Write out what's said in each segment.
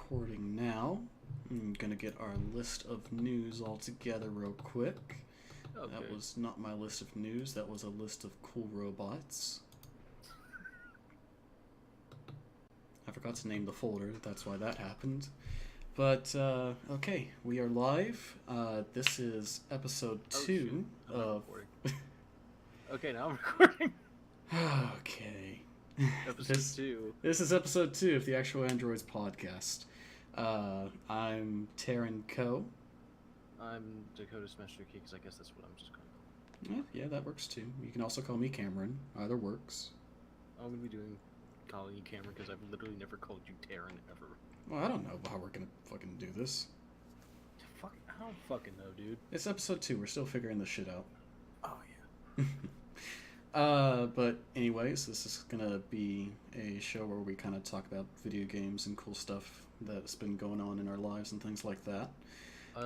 recording now. I'm gonna get our list of news all together real quick. Okay. That was not my list of news, that was a list of cool robots. I forgot to name the folder, that's why that happened. But, okay, we are live. This is episode 2 of... Okay, now I'm recording. Okay. Episode 2. This is episode 2 of the Actual Androids podcast. I'm Taren-Ko. I'm Dakota Smasher Key, because I guess that's what I'm just going to call. Yeah, that works too. You can also call me Cameron. Either works. I'm going to be calling you Cameron because I've literally never called you Taren ever. Well, I don't know how we're gonna fucking do this. Fuck, I don't fucking know, dude. It's episode 2. We're still figuring this shit out. Oh, yeah. But anyways, this is gonna be a show where we kind of talk about video games and cool stuff that's been going on in our lives and things like that.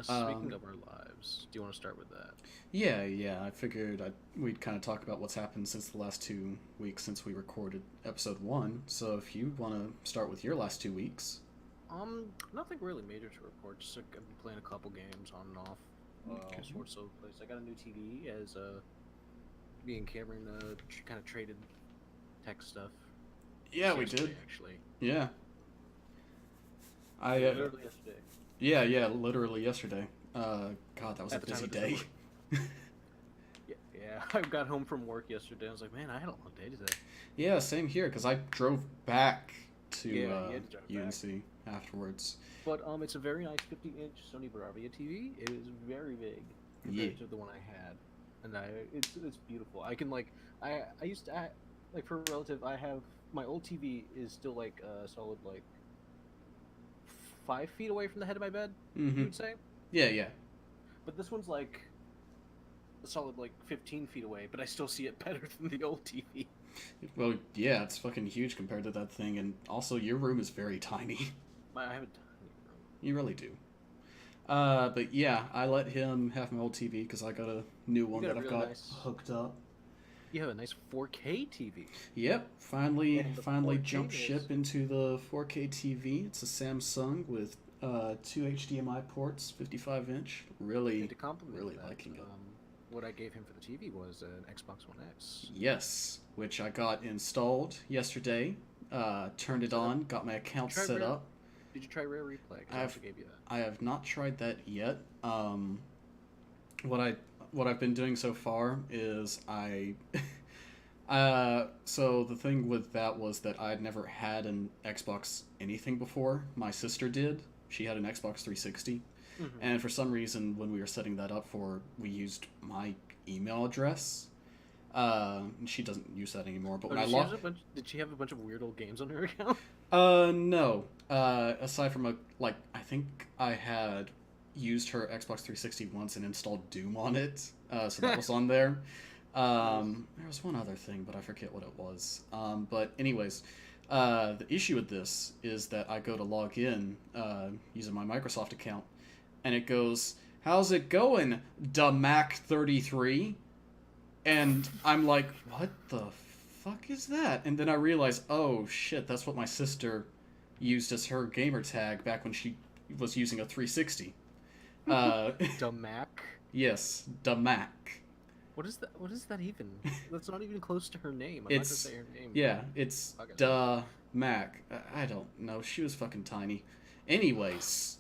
Speaking of our lives, do you want to start with that? Yeah. I figured we'd kind of talk about what's happened since the last 2 weeks since we recorded episode 1. So if you want to start with your last 2 weeks. Nothing really major to report. Just I've been playing a couple games on and off. Okay. All sorts of places. I got a new TV as me and Cameron kind of traded tech stuff. Yeah, we Yesterday, did. Actually. Yeah. Literally yesterday. Yeah, literally yesterday. God, that was a busy day. Yeah, I got home from work yesterday. I was like, man, I had a long day today. Yeah, same here, because I drove back to you had to drive UNC afterwards. But it's a very nice 50-inch Sony Bravia TV. It is very big compared to the one I had, and it's beautiful. I can I used to for a relative. I have my old TV is still like a solid 5 feet away from the head of my bed. Mm-hmm. You would say? Yeah. But this one's like a solid 15 feet away, but I still see it better than the old TV. Well, yeah, it's fucking huge compared to that thing, and also your room is very tiny. I have a tiny room. You really do. But yeah, I let him have my old TV because I got a new one that I've got hooked up. You have a nice 4K TV. Yep, finally 4K jumped ship into the 4K TV. It's a Samsung with 2 HDMI ports, 55-inch. Really liking it. What I gave him for the TV was an Xbox One X. Yes, which I got installed yesterday. Turned it on, got my account set up. Did you try Rare Replay? I also gave you that. I have not tried that yet. What I've been doing so far is so the thing with that was that I'd never had an Xbox anything before. My sister did. She had an Xbox 360. Mm-hmm. And for some reason, when we were setting that up we used my email address. She doesn't use that anymore. But when I logged, did she have a bunch of weird old games on her account? No. Aside from I think I had used her Xbox 360 once and installed Doom on it. So that was on there. There was one other thing, but I forget what it was. But anyways, the issue with this is that I go to log in using my Microsoft account, and it goes, "How's it going, da Mac 33?" And I'm like, what the fuck is that? And then I realize, oh shit, that's what my sister used as her gamer tag back when she was using a 360. Da Mac? Yes, da Mac. What is that even? That's not even close to her name. I'm not gonna say her name. Yeah, it's da Mac. I don't know. She was fucking tiny. Anyways,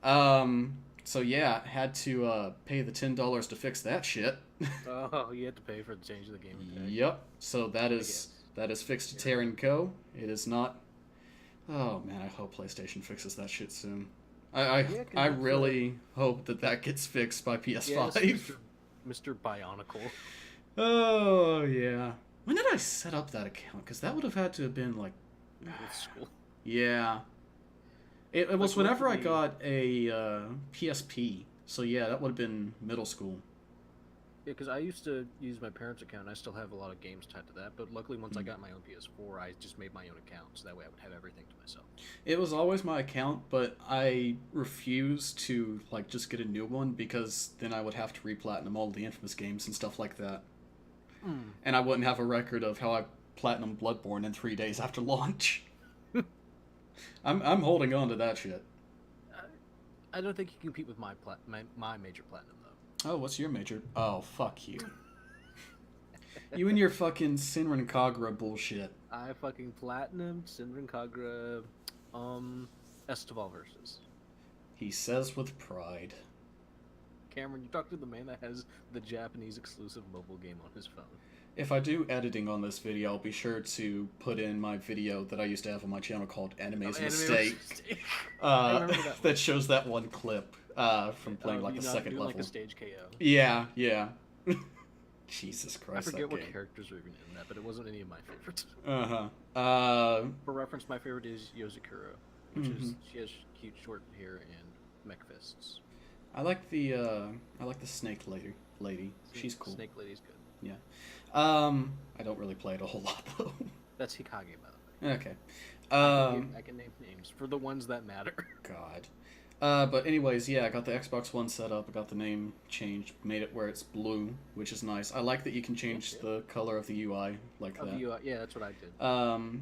so yeah, had to pay the $10 to fix that shit. Oh, you had to pay for the change of the gamer tag. Yep. So that is fixed to Taren-Ko. It is not. Oh man, I hope PlayStation fixes that shit soon. I really hope that gets fixed by PS5. Yes, Mr. Bionicle. Oh yeah. When did I set up that account? Because that would have had to have been with school. Yeah. It was whenever I got a PSP. So yeah, that would have been middle school. Yeah, because I used to use my parents' account. I still have a lot of games tied to that. But luckily, once I got my own PS4, I just made my own account. So that way I would have everything to myself. It was always my account, but I refused to just get a new one because then I would have to re-platinum all the Infamous games and stuff like that. And I wouldn't have a record of how I platinum Bloodborne in 3 days after launch. I'm holding on to that shit. I don't think you can compete with my major platinum though. Oh, what's your major? Oh, fuck you. You and your fucking Sinran Kagura bullshit. I fucking platinum Sinran Kagura, Estival versus. He says with pride. Cameron, you talk to the man that has the Japanese exclusive mobile game on his phone. If I do editing on this video, I'll be sure to put in my video that I used to have on my channel called Anime's Mistake. That shows that one clip from playing like the second level. Like a stage KO. Yeah. Jesus Christ. I forget what characters were even in that, but it wasn't any of my favorites. For reference, my favorite is Yozakuro, which is she has cute short hair and mech fists. I like the snake lady. She's cool. Snake lady's good. Yeah. I don't really play it a whole lot though. That's Hikage, by the way. Okay. I can name names for the ones that matter. God. But anyways, yeah, I got the Xbox One set up. I got the name changed, made it where it's blue, which is nice. I like that you can change the color of the UI like that. The UI, yeah, that's what I did.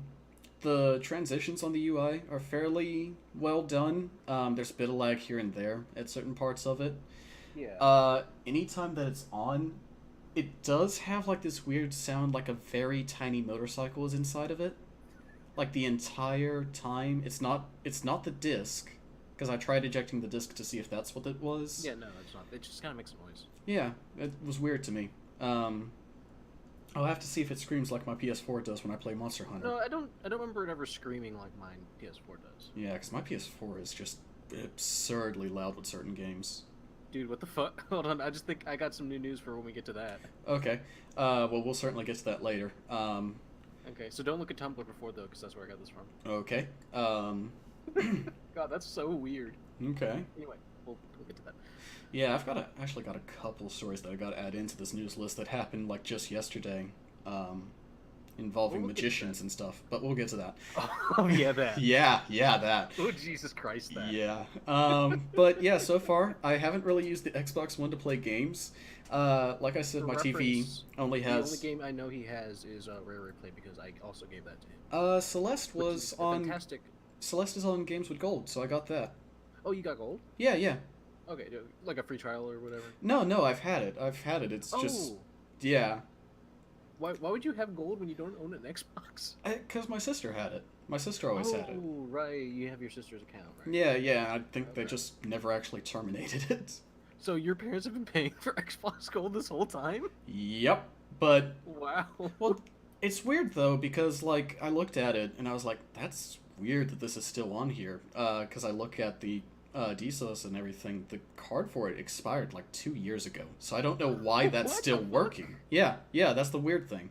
The transitions on the UI are fairly well done. There's a bit of lag here and there at certain parts of it. Yeah. Anytime that it's on, it does have like this weird sound, like a very tiny motorcycle is inside of it. Like the entire time. It's not the disc, because I tried ejecting the disc to see if that's what it was. Yeah, no, it's not. It just kind of makes a noise. Yeah, it was weird to me. I'll have to see if it screams like my PS4 does when I play Monster Hunter. No, I don't remember it ever screaming like my PS4 does. Yeah, because my PS4 is just absurdly loud with certain games. Dude, what the fuck? Hold on, I just think I got some new news for when we get to that. Okay. Well, we'll certainly get to that later. Okay, so don't look at Tumblr before, though, because that's where I got this from. Okay. God, that's so weird. Okay. Anyway, we'll get to that. Yeah, I've actually got a couple stories that I got to add into this news list that happened, like, just yesterday, involving magicians and stuff, but we'll get to that. Oh, yeah, that. yeah, that. Oh, Jesus Christ, that. Yeah. But, yeah, so far, I haven't really used the Xbox One to play games. Like I said, my TV only has... The only game I know he has is Rare Replay, because I also gave that to him. Celeste was on... Fantastic. Celeste is on Games with Gold, so I got that. Oh, you got Gold? Yeah. Okay, like a free trial or whatever? No, I've had it. It's just... Yeah. Why would you have Gold when you don't own an Xbox? Because my sister had it. My sister always had it. Oh, right. You have your sister's account, right? Yeah. I think they just never actually terminated it. So your parents have been paying for Xbox Gold this whole time? Yep, but... Wow. Well, it's weird, though, because, like, I looked at it, and I was like, that's weird that this is still on here. Because I look at the DSOS and everything, the card for it expired, like, 2 years ago. So I don't know why that's still working. Yeah, that's the weird thing.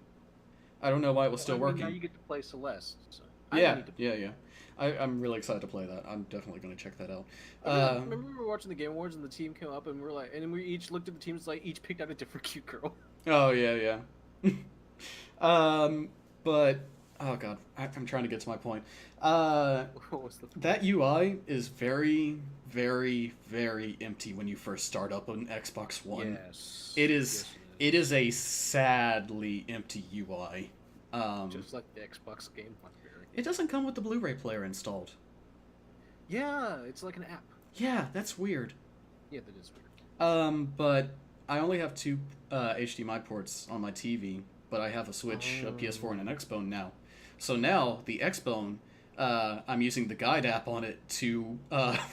I don't know why it was still working. Now you get to play Celeste. So Yeah. I'm really excited to play that. I'm definitely going to check that out. Remember we were watching the Game Awards and the team came up and we each looked at the teams like each picked out a different cute girl. Oh yeah. But oh god, I'm trying to get to my point. What was the point? That UI is very, very, very empty when you first start up an Xbox One. Yes. It is a sadly empty UI. Just like the Xbox Game Library. It doesn't come with the Blu-ray player installed. Yeah, it's like an app. Yeah, that's weird. Yeah, that is weird. But I only have 2 HDMI ports on my TV, but I have a Switch, a PS4, and an XBone now. So now, the XBone, I'm using the Guide app on it to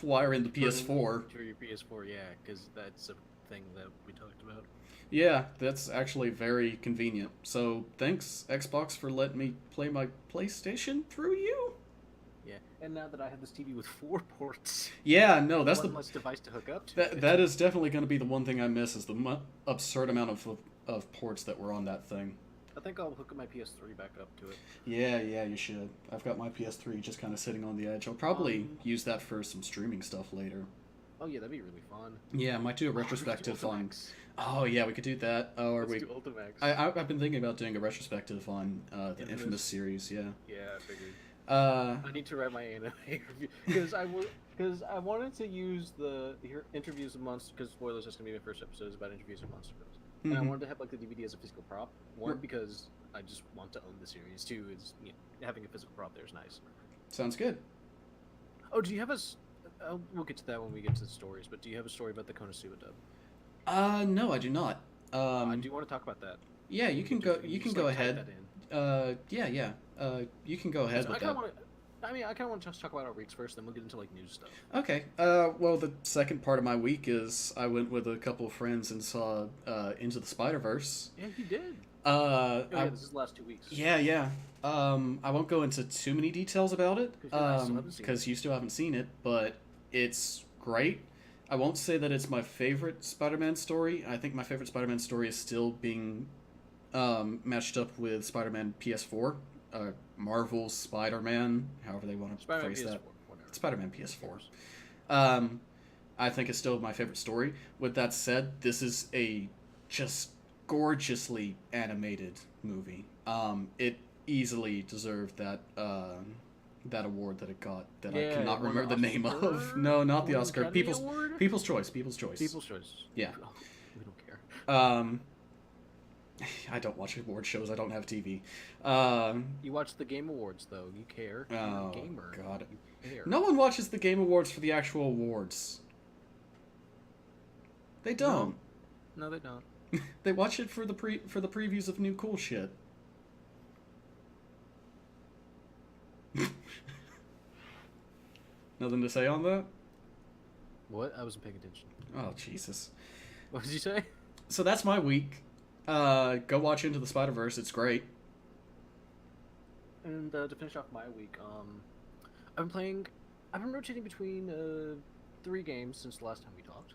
wire in the PS4. For your PS4, yeah, because that's a thing that we talked about. Yeah, that's actually very convenient. So thanks, Xbox, for letting me play my PlayStation through you. Yeah, and now that I have this TV with 4 ports. Yeah, no, that's one less device to hook up to. That is definitely going to be the one thing I miss is the absurd amount of ports that were on that thing. I think I'll hook my PS3 back up to it. Yeah, you should. I've got my PS3 just kind of sitting on the edge. I'll probably use that for some streaming stuff later. Oh yeah, that'd be really fun. Yeah, I might do a retrospective on... Oh yeah, we could do that. Oh, or Let's do Ultimax. I've been thinking about doing a retrospective on the Infamous series. Yeah. Yeah, I figured. I need to write my anime review because I wanted to use the interviews of Monster, because spoilers, that's gonna be my first episode is about interviews of Monster Girls, and I wanted to have like the DVD as a physical prop. One, because I just want to own the series. 2 is having a physical prop there is nice. Sounds good. Oh, do you have we'll get to that when we get to the stories, but do you have a story about the Konosuba dub? No, I do not. I do want to talk about that. Yeah, you can go. You can go ahead. Yeah, yeah. You can go ahead with that. I kind of want to just talk about our weeks first, then we'll get into like news stuff. Okay. Well, the second part of my week is I went with a couple of friends and saw Into the Spider-Verse. Yeah, you did. This is the last 2 weeks. Yeah, yeah. I won't go into too many details about it because you still haven't seen it, but it's great. I won't say that it's my favorite Spider-Man story. I think my favorite Spider-Man story is still being matched up with Spider-Man PS4, Marvel's Spider-Man, however they want to phrase PS4, that. whatever. Spider-Man PS4. I think it's still my favorite story. With that said, this is a just gorgeously animated movie. It easily deserved that award that it got that I cannot remember the name of. No, not the Oscar. People's Choice. People's Choice. People's Choice. Yeah. Oh, we don't care. I don't watch award shows. I don't have TV. You watch the Game Awards though. You care. You're a gamer. God. You care. No one watches the Game Awards for the actual awards. They don't. No, they don't. They watch it for the previews of new cool shit. Nothing to say on that? What? I wasn't paying attention. Oh, Jesus. What did you say? So that's my week. Go watch Into the Spider-Verse. It's great. And to finish off my week, I've been rotating between 3 games since the last time we talked.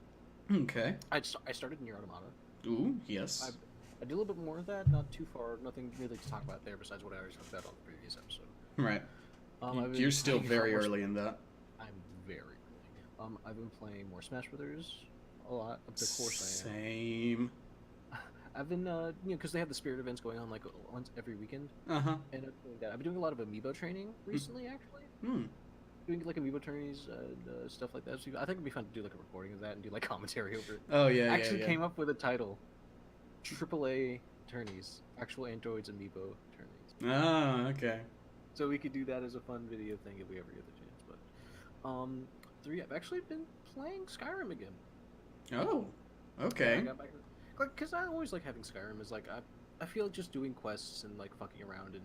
Okay. I started Nier Automata. Ooh, yes. I do a little bit more of that, not too far, nothing really to talk about there besides what I already talked about on the previous episode. Right. You're still very early in that. I'm very early. I've been playing more Smash Brothers a lot. Of course I am. Same. I've been, because they have the Spirit events going on like once every weekend. Uh-huh. And I've been doing a lot of amiibo training recently, actually. Doing like amiibo tourneys and stuff like that. So I think it'd be fun to do like a recording of that and do like commentary over it. Oh yeah, Actually came up with a title: AAA tourneys, actual androids amiibo tourneys. Oh, okay. So we could do that as a fun video thing if we ever get the chance. But 3, I've actually been playing Skyrim again. Oh, okay. Yeah, I got back, because I always like having Skyrim. Is like I feel like just doing quests and like fucking around and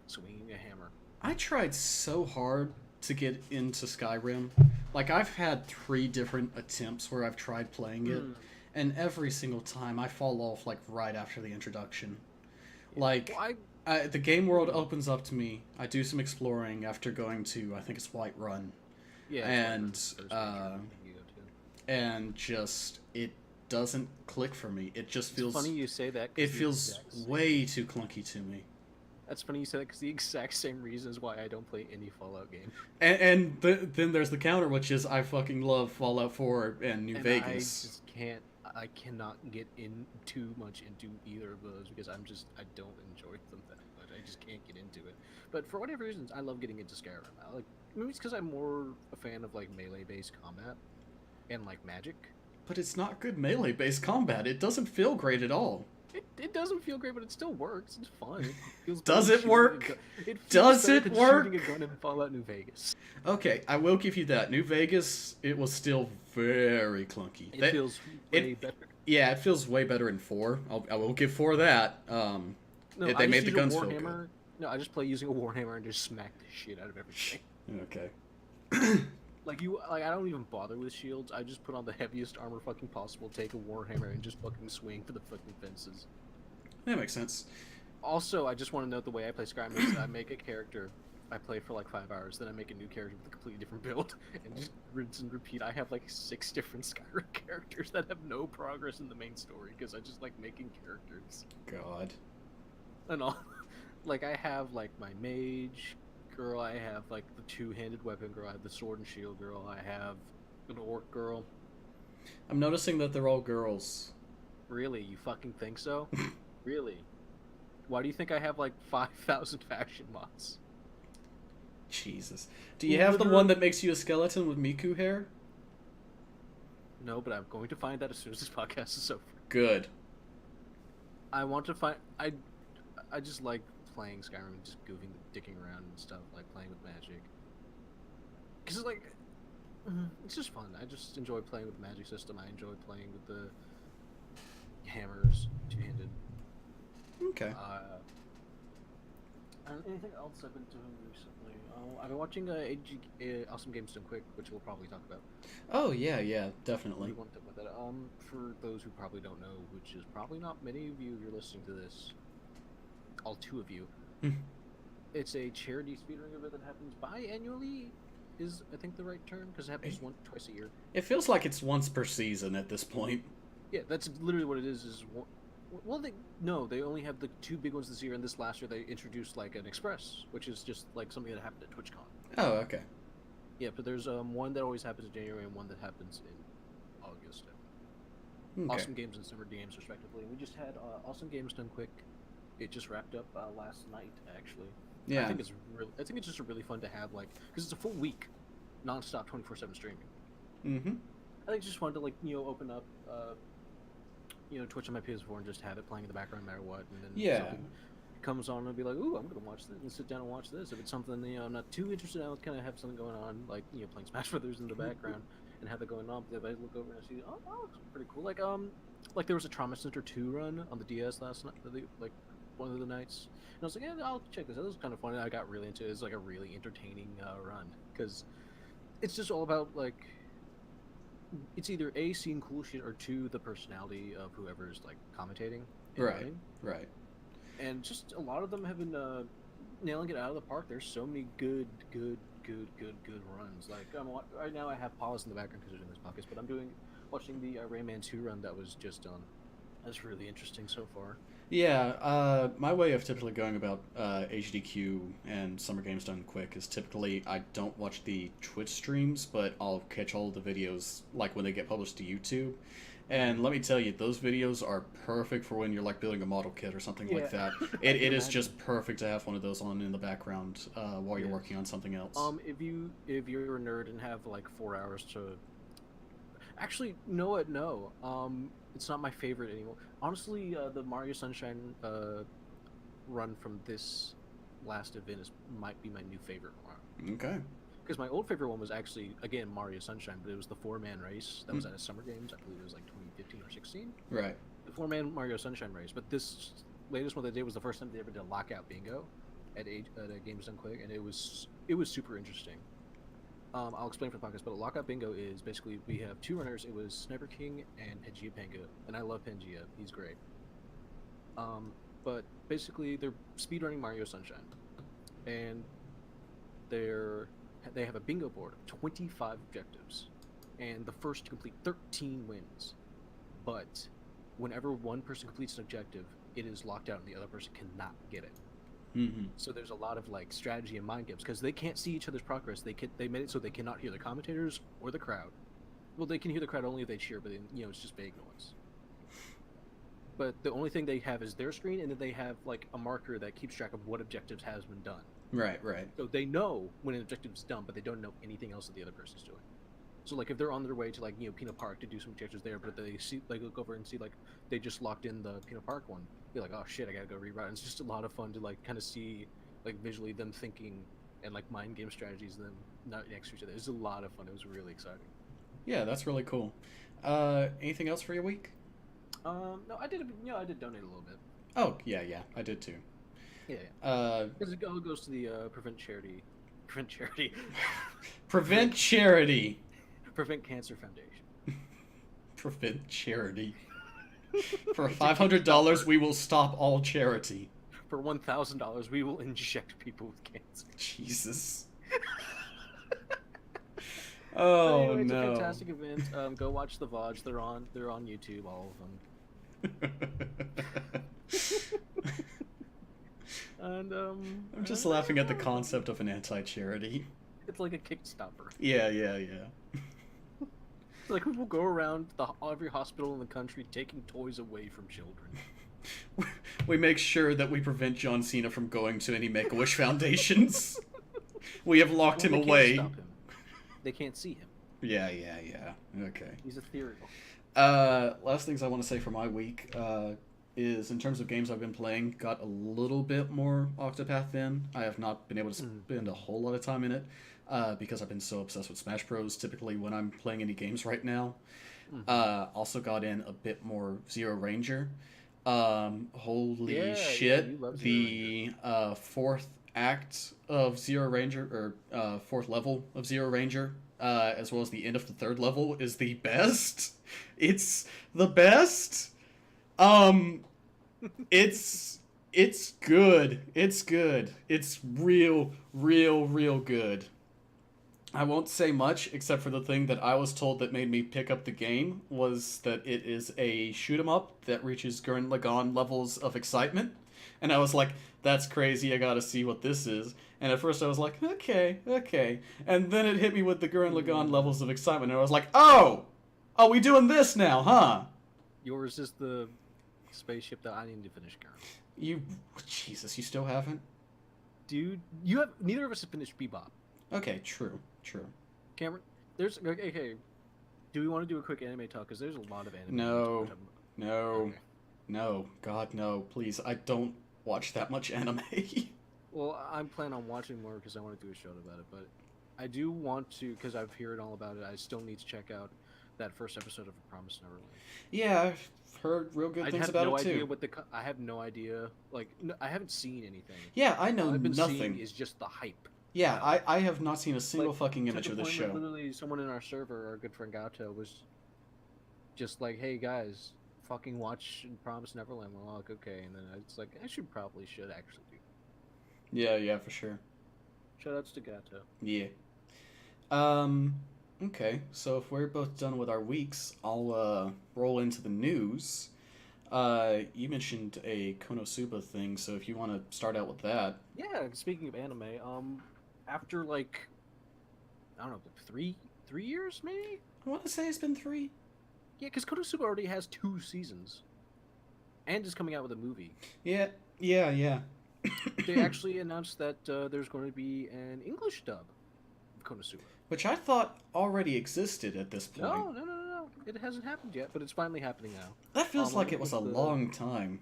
swinging a hammer. I tried so hard to get into Skyrim. Like, I've had 3 different attempts where I've tried playing it, and every single time I fall off, like, right after the introduction. Like, the game world opens up to me, I do some exploring after going to, I think it's Whiterun. Yeah. And just, it doesn't click for me. It just feels... It's funny you say that. It feels way too clunky to me. That's funny you say that because the exact same reason is why I don't play any Fallout game. And then there's the counter, which is I fucking love Fallout 4 and New Vegas. I just can't. I cannot get in too much into either of those because I don't enjoy them that much. I just can't get into it. But for whatever reasons, I love getting into Skyrim. Maybe it's because I'm more a fan of like melee-based combat and like magic. But it's not good melee-based combat. It doesn't feel great at all. It doesn't feel great, but it still works. It's fun. It feels Does it work? Does it work? Shooting a gun in Fallout New Vegas. Okay, I will give you that. New Vegas, it was still very clunky. It feels way better. Yeah, it feels way better in 4. I will give 4 that. They made the guns feel good. No, I just play using a warhammer and just smack the shit out of everything. Okay. I don't even bother with shields. I just put on the heaviest armor fucking possible, take a warhammer, and just fucking swing for the fucking fences. That makes sense. Also, I just want to note the way I play Skyrim is I make a character, I play for like 5 hours, then I make a new character with a completely different build, and just rinse and repeat. I have like 6 different Skyrim characters that have no progress in the main story, because I just like making characters. God. And all. Like, I have like my mage girl, I have like the 2-handed weapon girl, I have the sword and shield girl, I have an orc girl. I'm noticing that they're all girls. Really? You fucking think so? Really? Why do you think I have like 5,000 faction mods? Jesus. Do you have the one that makes you a skeleton with Miku hair? No, but I'm going to find that as soon as this podcast is over. Good. I want to find... I just like playing Skyrim and just dicking around and stuff, like playing with magic. because like it's just fun. I just enjoy playing with the magic system. I enjoy playing with the hammers, two-handed. Okay. And anything else I've been doing recently? I've been watching Awesome Games Done Quick, which we'll probably talk about. Oh yeah, definitely. We want to talk about that. For those who probably don't know, which is probably not many of you, if you're listening to this, all two of you. It's a charity speedrunning event that happens biannually. Is I think the right term, because it happens twice a year. It feels like it's once per season at this point. Yeah, that's literally what it is. Well, they only have the two big ones this year, and this last year they introduced like an express, which is just like something that happened at TwitchCon. Oh, okay. Yeah, but there's one that always happens in January and one that happens in August. Okay. Awesome Games and Summer Games, respectively. We just had Awesome Games Done Quick. It just wrapped up last night, actually. Yeah. I think it's just really fun to have, like, because it's a full week, non-stop 24/7 streaming. Mm-hmm. I think it's just fun to, like, open up, Twitch on my PS4 and just have it playing in the background no matter what, and then something comes on and be like, ooh, I'm gonna watch this, and sit down and watch this. If it's something I'm not too interested in, I'll kind of have something going on, like playing Smash Brothers in the background and have it going on. But if I look over and I see, oh, that looks pretty cool. Like there was a Trauma Center 2 run on the DS last night, like one of the nights, and I was like, yeah, I'll check this out. This was kind of fun. And I got really into it. It's like a really entertaining run, because it's just all about, like, it's either A, seeing cool shit, or two, the personality of whoever's like commentating. Right. And just a lot of them have been nailing it out of the park. There's so many good runs. Like right now, I have pause in the background because we're doing this podcast, but I'm watching the Rayman 2 run that was just done. That's really interesting so far. Yeah, my way of typically going about HDQ and Summer Games Done Quick is typically I don't watch the Twitch streams, but I'll catch all of the videos like when they get published to YouTube. And let me tell you, those videos are perfect for when you're like building a model kit or something like that. It is just perfect to have one of those on in the background while you're working on something else. If you're a nerd and have like 4 hours to, actually, no, it's not my favorite anymore. Honestly, the Mario Sunshine run from this last event might be my new favorite one. Okay. Because my old favorite one was actually, again, Mario Sunshine, but it was the 4-man race that was at a Summer Games. I believe it was like 2015 or 16. Right. The 4-man Mario Sunshine race. But this latest one they did was the first time they ever did a lockout bingo at a Games Done Quick, and it was super interesting. I'll explain for the podcast, but a lockout bingo is basically we have two runners. It was Sniper King and Pangea Panga, and I love Pangea. He's great. But basically they're speedrunning Mario Sunshine, and they have a bingo board of 25 objectives, and the first to complete 13 wins. But whenever one person completes an objective, it is locked out, and the other person cannot get it. Mm-hmm. So there's a lot of like strategy and mind games because they can't see each other's progress. They made it so they cannot hear the commentators or the crowd. Well, they can hear the crowd only if they cheer, but then, it's just vague noise. But the only thing they have is their screen, and then they have like a marker that keeps track of what objectives has been done. Right. So they know when an objective is done, but they don't know anything else that the other person's doing. So like if they're on their way to like Peanut Park to do some objectives there, but they see like look over and see like they just locked in the Peanut Park one, be like, oh shit, I gotta go rewrite. And it's just a lot of fun to like kind of see like visually them thinking and like mind game strategies, them not next to each other. It's a lot of fun. It was really exciting. Yeah, that's really cool. Anything else for your week? No, I did donate a little bit. Oh yeah, I did too. Yeah. Because it all goes to the Prevent Charity. Prevent Cancer Foundation. Prevent Charity. For $500, we will stop all charity. For $1,000, we will inject people with cancer. Jesus. Oh, anyway, it's no. a fantastic event. Go watch the VODs. They're on YouTube, all of them. And I'm just laughing at the concept of an anti-charity. It's like a Kickstarter. Yeah. It's like people go around every hospital in the country taking toys away from children. We make sure that we prevent John Cena from going to any Make-A-Wish foundations. We have locked him away. Can't stop him. They can't see him. Yeah. Okay. He's ethereal. Last things I want to say for my week is in terms of games I've been playing, got a little bit more Octopath in. I have not been able to spend a whole lot of time in it, because I've been so obsessed with Smash Bros. Typically, when I'm playing any games right now, also got in a bit more Zero Ranger. Holy Yeah, you shit! love Zero Ranger. The fourth act of Zero Ranger, or fourth level of Zero Ranger, as well as the end of the third level, is the best. It's the best. Um, it's good. It's good. It's real good. I won't say much except for the thing that I was told that made me pick up the game was that it is a shoot 'em up that reaches Gurren Lagann levels of excitement. And I was like, that's crazy, I gotta see what this is. And at first I was like, okay. And then it hit me with the Gurren Lagann levels of excitement, and I was like, oh, we doing this now, huh? Yours is the spaceship that I need to finish, Karen. You, Jesus, you still haven't? Dude, you have neither of us have finished Bebop. Okay, true. Cameron, there's okay. Do we want to do a quick anime talk? Because there's a lot of anime. No, Okay. no, God, no, please. I don't watch that much anime. Well, I'm planning on watching more because I want to do a show about it. But I do want to, because I've heard all about it. I still need to check out that first episode of A Promised Neverland. Yeah, I've heard real good things about it too. I have no idea. Like, I haven't seen anything. Yeah, I know all I've been nothing. Seeing is just the hype. Yeah, I have not seen a single fucking image of this show. Literally, someone in our server, our good friend Gato, was just like, "Hey guys, fucking watch Promise Neverland." We're like, "Okay," and then it's like, I should actually do. Yeah, for sure. Shoutouts to Gato. Yeah. Okay, so if we're both done with our weeks, I'll roll into the news. You mentioned a Konosuba thing, so if you want to start out with that. Yeah, speaking of anime, after like, I don't know, 3 years maybe? I want to say it's been 3. Yeah, because Konosuba already has 2 seasons. And is coming out with a movie. Yeah. They actually announced that there's going to be an English dub of Konosuba. Which I thought already existed at this point. No. It hasn't happened yet, but it's finally happening now. That feels like it was a long time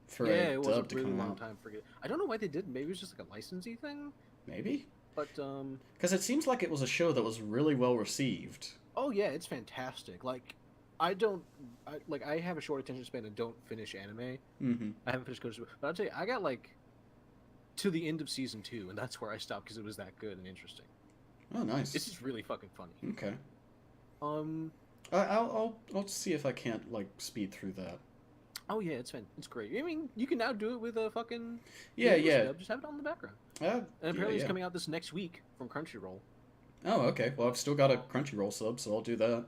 for a dub to come out. Yeah, it was a really long time for it. I don't know why they didn't. Maybe it was just like a licensing thing? Maybe? But, because it seems like it was a show that was really well received. Oh, yeah, it's fantastic. Like, I have a short attention span and don't finish anime. Mm-hmm. I haven't finished Konosuba. But I'll tell you, I got, like, to the end of season 2, and that's where I stopped because it was that good and interesting. Oh, nice. It's just really fucking funny. Okay. I'll see if I can't, like, speed through that. Oh, yeah, it's fun. It's great. I mean, you can now do it with a fucking... Yeah. Just have it on in the background. And apparently it's coming out this next week from Crunchyroll. Oh, okay. Well, I've still got a Crunchyroll sub, so I'll do that.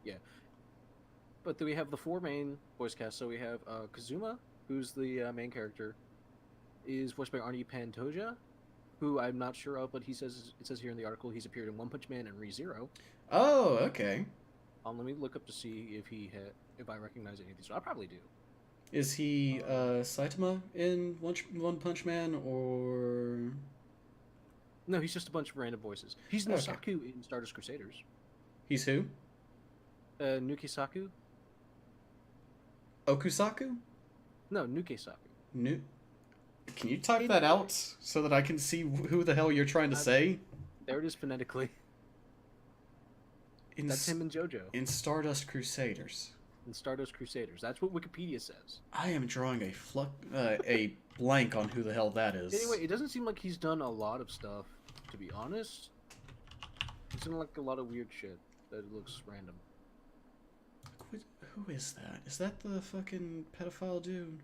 Yeah. But then we have the 4 main voice cast. So we have Kazuma, who's the main character, is voiced by Arnie Pantoja, who I'm not sure of, but it says here in the article he's appeared in One Punch Man and Re:Zero. Oh, okay. Let me look up to see if I recognize any of these. I probably do. Is he Saitama in One Punch Man, or... No, he's just a bunch of random voices. He's Nosaku in Stardust Crusaders. He's who? Nukesaku. Okusaku? No, Nukesaku. Can you type that out so that I can see who the hell you're trying to say? There it is phonetically. That's him and JoJo. In Stardust Crusaders. In Stardust Crusaders. That's what Wikipedia says. I am drawing a blank on who the hell that is. Anyway, it doesn't seem like he's done a lot of stuff, to be honest. He's done like a lot of weird shit that looks random. Who is that? Is that the fucking pedophile dude?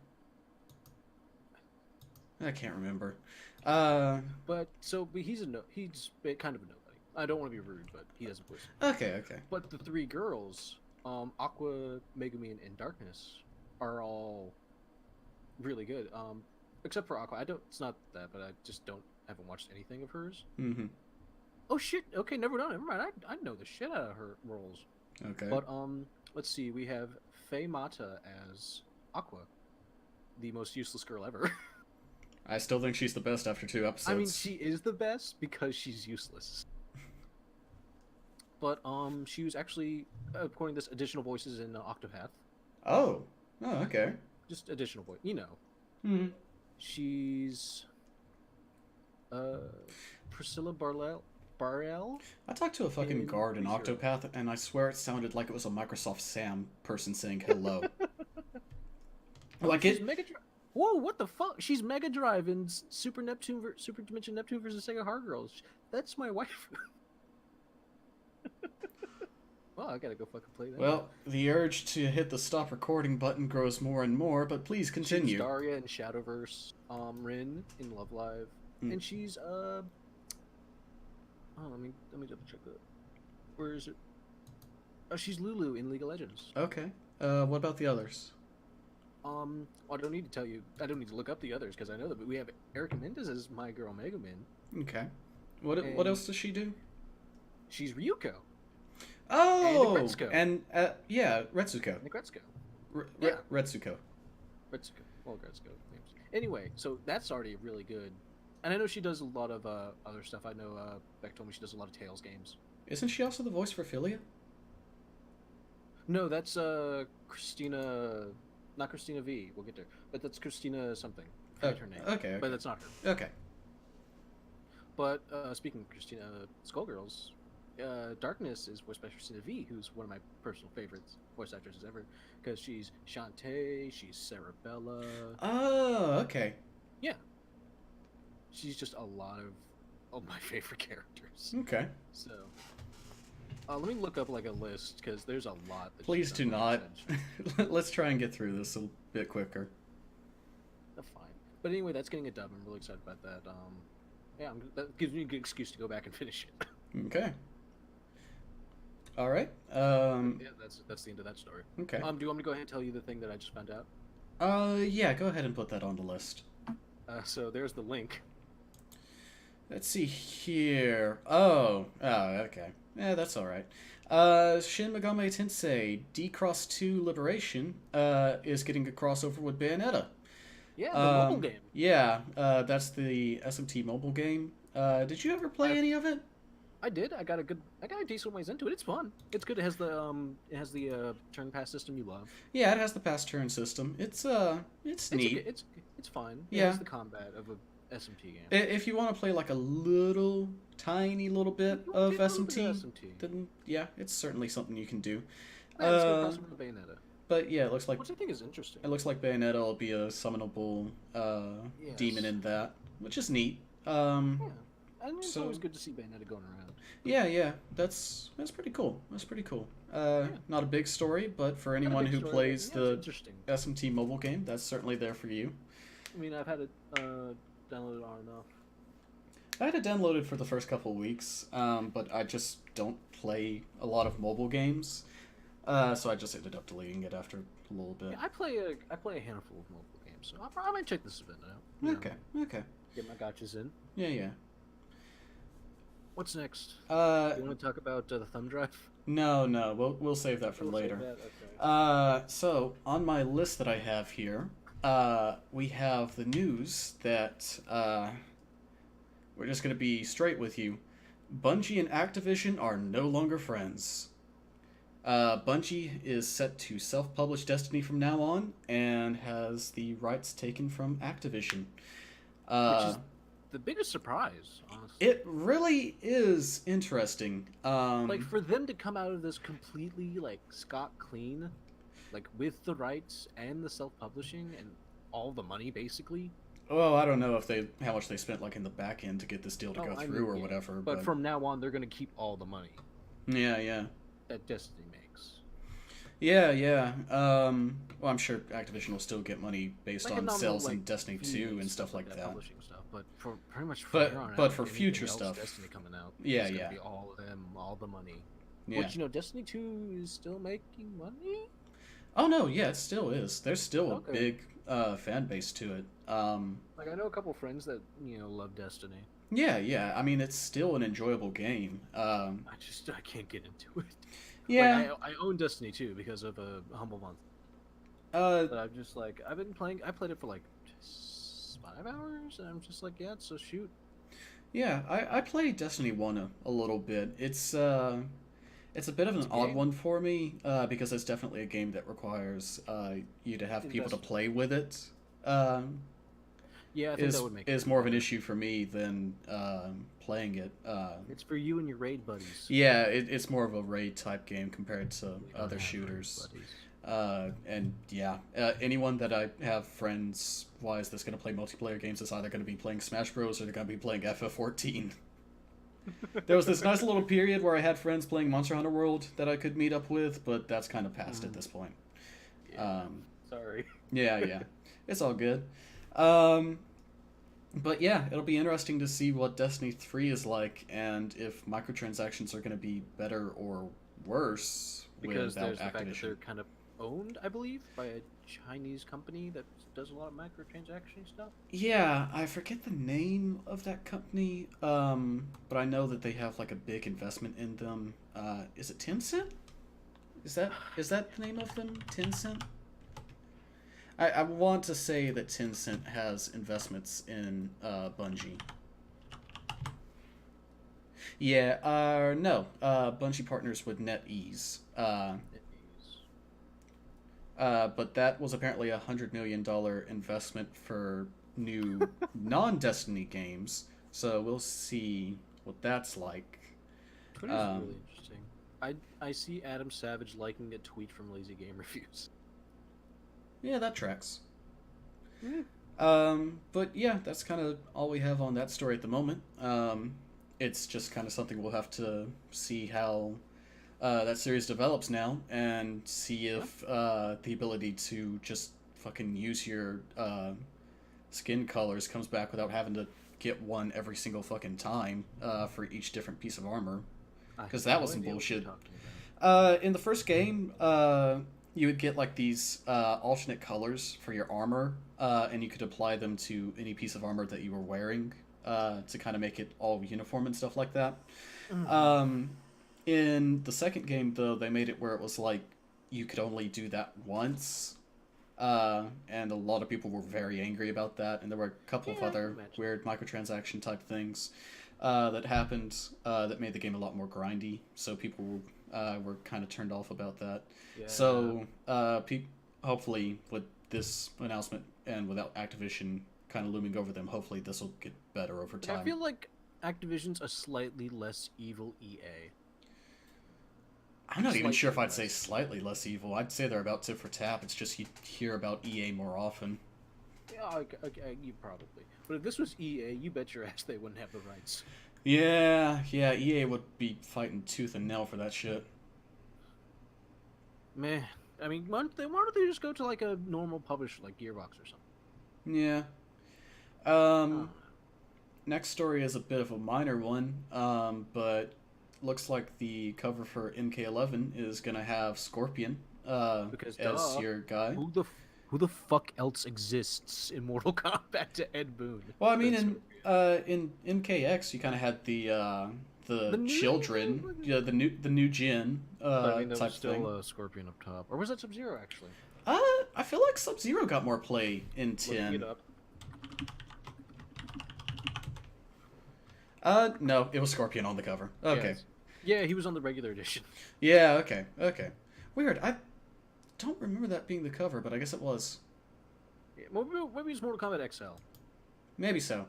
I can't remember. But he's kind of a nobody. I don't want to be rude, but he has a voice. Okay. But the 3 girls, Aqua, Megumi, and Darkness, are all really good. Except for Aqua, it's not that, but I just haven't watched anything of hers. Mm-hmm. Oh shit! Okay, never mind. I know the shit out of her roles. Okay. But let's see. We have Faye Mata as Aqua, the most useless girl ever. I still think she's the best after 2 episodes. I mean, she is the best because she's useless. But she was actually, according to this, additional voices in Octopath. Oh, okay. Just additional voice, you know. Hmm. She's Priscilla Barlett Barrel. I talked to a fucking guard in Octopath, and I swear it sounded like it was a Microsoft Sam person saying hello. Like she's Mega Drive. Whoa, what the fuck? She's Mega Drive in Super Dimension Neptune versus Sega Hard Girls. That's my wife. Well, I gotta go fucking play that. Well, the urge to hit the stop recording button grows more and more, but please continue. She's Daria in Shadowverse, Rin in Love Live, and she's oh, let me double check that. Where is it? Oh, she's Lulu in League of Legends. Okay. What about the others? Well, I don't need to tell you. I don't need to look up the others because I know that we have Erica Mendez as my girl Mega Man. Okay. What else does she do? She's Ryuko. Oh, and Retsuko. And yeah, Retsuko. Negretzko. Yeah. Retsuko. Retsuko. Well, Gretzko names. Anyway, so that's already really good. And I know she does a lot of other stuff. I know Beck told me she does a lot of Tales games. Isn't she also the voice for Philia? No, that's Christina. Not Christina V. We'll get there. But that's Christina something. I forget her name. Okay. But that's not her. Okay. But speaking of Christina Skullgirls, Darkness is voiced by Christina V, who's one of my personal favorites voice actresses ever, because she's Shantae, she's Sarabella. Oh, okay. Yeah. She's just a lot of my favorite characters. Okay. So, let me look up like a list, because there's a lot. That Please do not. Let's try and get through this a bit quicker. Fine. But anyway, that's getting a dub. I'm really excited about that. Yeah, that gives me a good excuse to go back and finish it. Okay. All right. Yeah, that's the end of that story. Okay. Do you want me to go ahead and tell you the thing that I just found out? Yeah, go ahead and put that on the list. So there's the link. Let's see here. Oh, okay. Yeah, that's all right. Shin Megami Tensei D-Cross 2 Liberation is getting a crossover with Bayonetta. Yeah, the mobile game. Yeah, that's the SMT mobile game. Did you ever play any of it? I did. I got a decent ways into it. It's fun. It's good. It has the turn pass system you love. Yeah, it has the pass turn system. It's neat. It's fine. Yeah. It has the combat of a SMT game. If you want to play like a little tiny little bit of SMT, then yeah, it's certainly something you can do. Yeah, it's gonna cross with Bayonetta. But yeah, it looks like, which I think is interesting. It looks like Bayonetta will be a summonable demon in that, which is neat. Yeah. I mean, it's always good to see Bayonetta going around. Yeah, that's pretty cool. That's pretty cool. Not a big story, but for anyone who plays the SMT mobile game, that's certainly there for you. I mean, I've had it downloaded on and off. I had it downloaded for the first couple of weeks, but I just don't play a lot of mobile games, so I just ended up deleting it after a little bit. Yeah, I play a handful of mobile games, so I might check this event out. Okay. Get my gotchas in. Yeah. What's next? You want to talk about the thumb drive? No. We'll save that for later. Okay. So on my list that I have here, we have the news that we're just gonna be straight with you. Bungie and Activision are no longer friends. Bungie is set to self-publish Destiny from now on and has the rights taken from Activision. Which is the biggest surprise, honestly. It really is interesting. Like, for them to come out of this completely, like, scot-clean, like, with the rights and the self-publishing and all the money, basically. Well, I don't know how much they spent, like, in the back end to get this deal to go through or whatever. But from now on, they're going to keep all the money. Yeah. That Destiny makes. Yeah. Well, I'm sure Activision will still get money based on sales in Destiny 2 and stuff like that. Publishing stuff, but for pretty much but for future stuff, Destiny coming out, it's gonna be all of them, all the money. Yeah. Which, Destiny 2 is still making money. Oh no, yeah, it still is. There's still a big fan base to it. Like, I know a couple friends that love Destiny. Yeah. I mean, it's still an enjoyable game. I can't get into it. Yeah. Like, I own Destiny 2 because of a Humble Month. But I'm just like, I've been playing. I played it for like 5 hours, and I'm just like, yeah, so shoot. Yeah, I played Destiny 1 a little bit. It's a bit of an odd one for me because it's definitely a game that requires you to have people to play with it. Yeah, I think that would make is it more of an better. issue for me than playing it. It's for you and your raid buddies. Yeah, it's more of a raid type game compared to We don't other have raid shooters. buddies. And yeah, anyone that I have friends wise that's going to play multiplayer games is either going to be playing Smash Bros or they're going to be playing FF14. There was this nice little period where I had friends playing Monster Hunter World that I could meet up with, but that's kind of past at this point. Yeah. Sorry. Yeah, it's all good. But yeah, it'll be interesting to see what Destiny 3 is like and if microtransactions are going to be better or worse Because without there's the fact that Activision. they're kind of owned, I believe, by a Chinese company that does a lot of microtransaction stuff. Yeah, I forget the name of that company, but I know that they have like a big investment in them. Is it Tencent? Is that the name of them? Tencent? I want to say that Tencent has investments in Bungie. Yeah, no. Bungie partners with NetEase. But that was apparently $100 million investment for new non-Destiny games. So we'll see what that's like. Twitter's really interesting. I see Adam Savage liking a tweet from Lazy Game Reviews. Yeah, that tracks. Yeah. But yeah, that's kind of all we have on that story at the moment. It's just kind of something we'll have to see how that series develops now and see if the ability to just fucking use your skin colors comes back without having to get one every single fucking time for each different piece of armor. Because that was some bullshit. In the first game, you would get like these alternate colors for your armor, and you could apply them to any piece of armor that you were wearing to kind of make it all uniform and stuff like that. Mm-hmm. In the second game, though, they made it where it was like you could only do that once, and a lot of people were very angry about that, and there were a couple of other weird microtransaction type things that happened that made the game a lot more grindy, so people were kind of turned off about that. Yeah. So hopefully with this announcement and without Activision kind of looming over them, hopefully this will get better over time. I feel like Activision's a slightly less evil EA. I'm not even sure if I'd say slightly less evil. I'd say they're about tit for tat. It's just you hear about EA more often. Yeah, okay, you probably. But if this was EA, you bet your ass they wouldn't have the rights. Yeah, EA would be fighting tooth and nail for that shit. Man, I mean, why don't they just go to like a normal publisher like Gearbox or something? Yeah. Next story is a bit of a minor one, but looks like the cover for MK11 is gonna have Scorpion as your guy. Who the fuck else exists in Mortal Kombat to Ed Boon? Well, I mean, in MKX, you kind of had the children, yeah, the new Jin I mean, type still thing. Scorpion up top, or was that Sub-Zero actually? I feel like Sub-Zero got more play in 10. Looking it up. No, it was Scorpion on the cover. Okay. Yeah, he was on the regular edition. Yeah, okay. Weird. I don't remember that being the cover, but I guess it was. Yeah, maybe it's Mortal Kombat XL. Maybe so.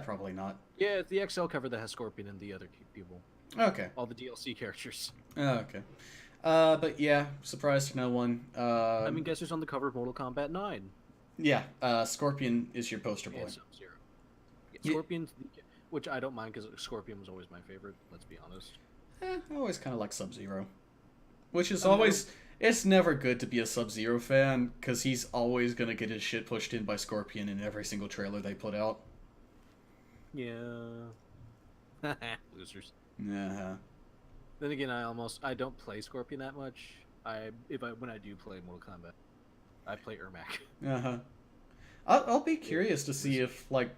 Probably not. Yeah, it's the XL cover that has Scorpion and the other people. Okay. All the DLC characters. Okay. But yeah, surprise to no one. I mean, guess who's on the cover of Mortal Kombat 9? Yeah, Scorpion is your poster boy. And Sub-Zero. Yeah, Scorpion's... Which I don't mind, because Scorpion was always my favorite, let's be honest. I always kind of like Sub-Zero. Which is always... It's never good to be a Sub-Zero fan, because he's always going to get his shit pushed in by Scorpion in every single trailer they put out. Yeah. Losers. Yeah. Then again, I don't play Scorpion that much. When I do play Mortal Kombat, I play Ermac. Uh-huh. I'll be curious to see if, like,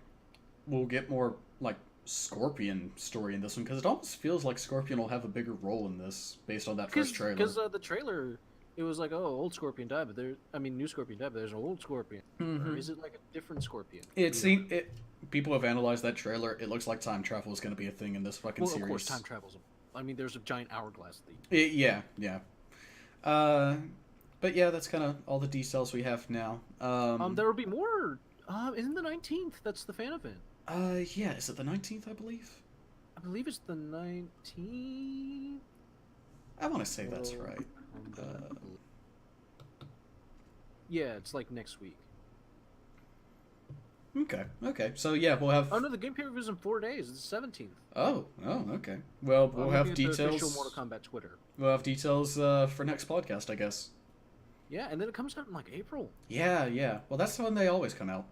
we'll get more, like, Scorpion story in this one, because it almost feels like Scorpion will have a bigger role in this based on that first trailer. Because the trailer, it was like, oh, old Scorpion died, but new Scorpion died, but there's an old Scorpion. Mm-hmm. Or is it like a different Scorpion? People have analyzed that trailer. It looks like time travel is going to be a thing in this fucking series. Of course, time travel's. I mean, there's a giant hourglass thing. Yeah. But yeah, that's kind of all the details we have now. There will be more Isn't the 19th? That's the fan event. Yeah, is it the 19th, I believe? I believe it's the 19th. I want to say that's right. Yeah, it's like next week. Okay. So yeah, we'll have. Oh no, the game period is in 4 days. It's the 17th. Okay. Well, we'll have details. The official Mortal Kombat Twitter. We'll have details for next podcast, I guess. Yeah, and then it comes out in like April. Yeah. Well, that's when they always come out.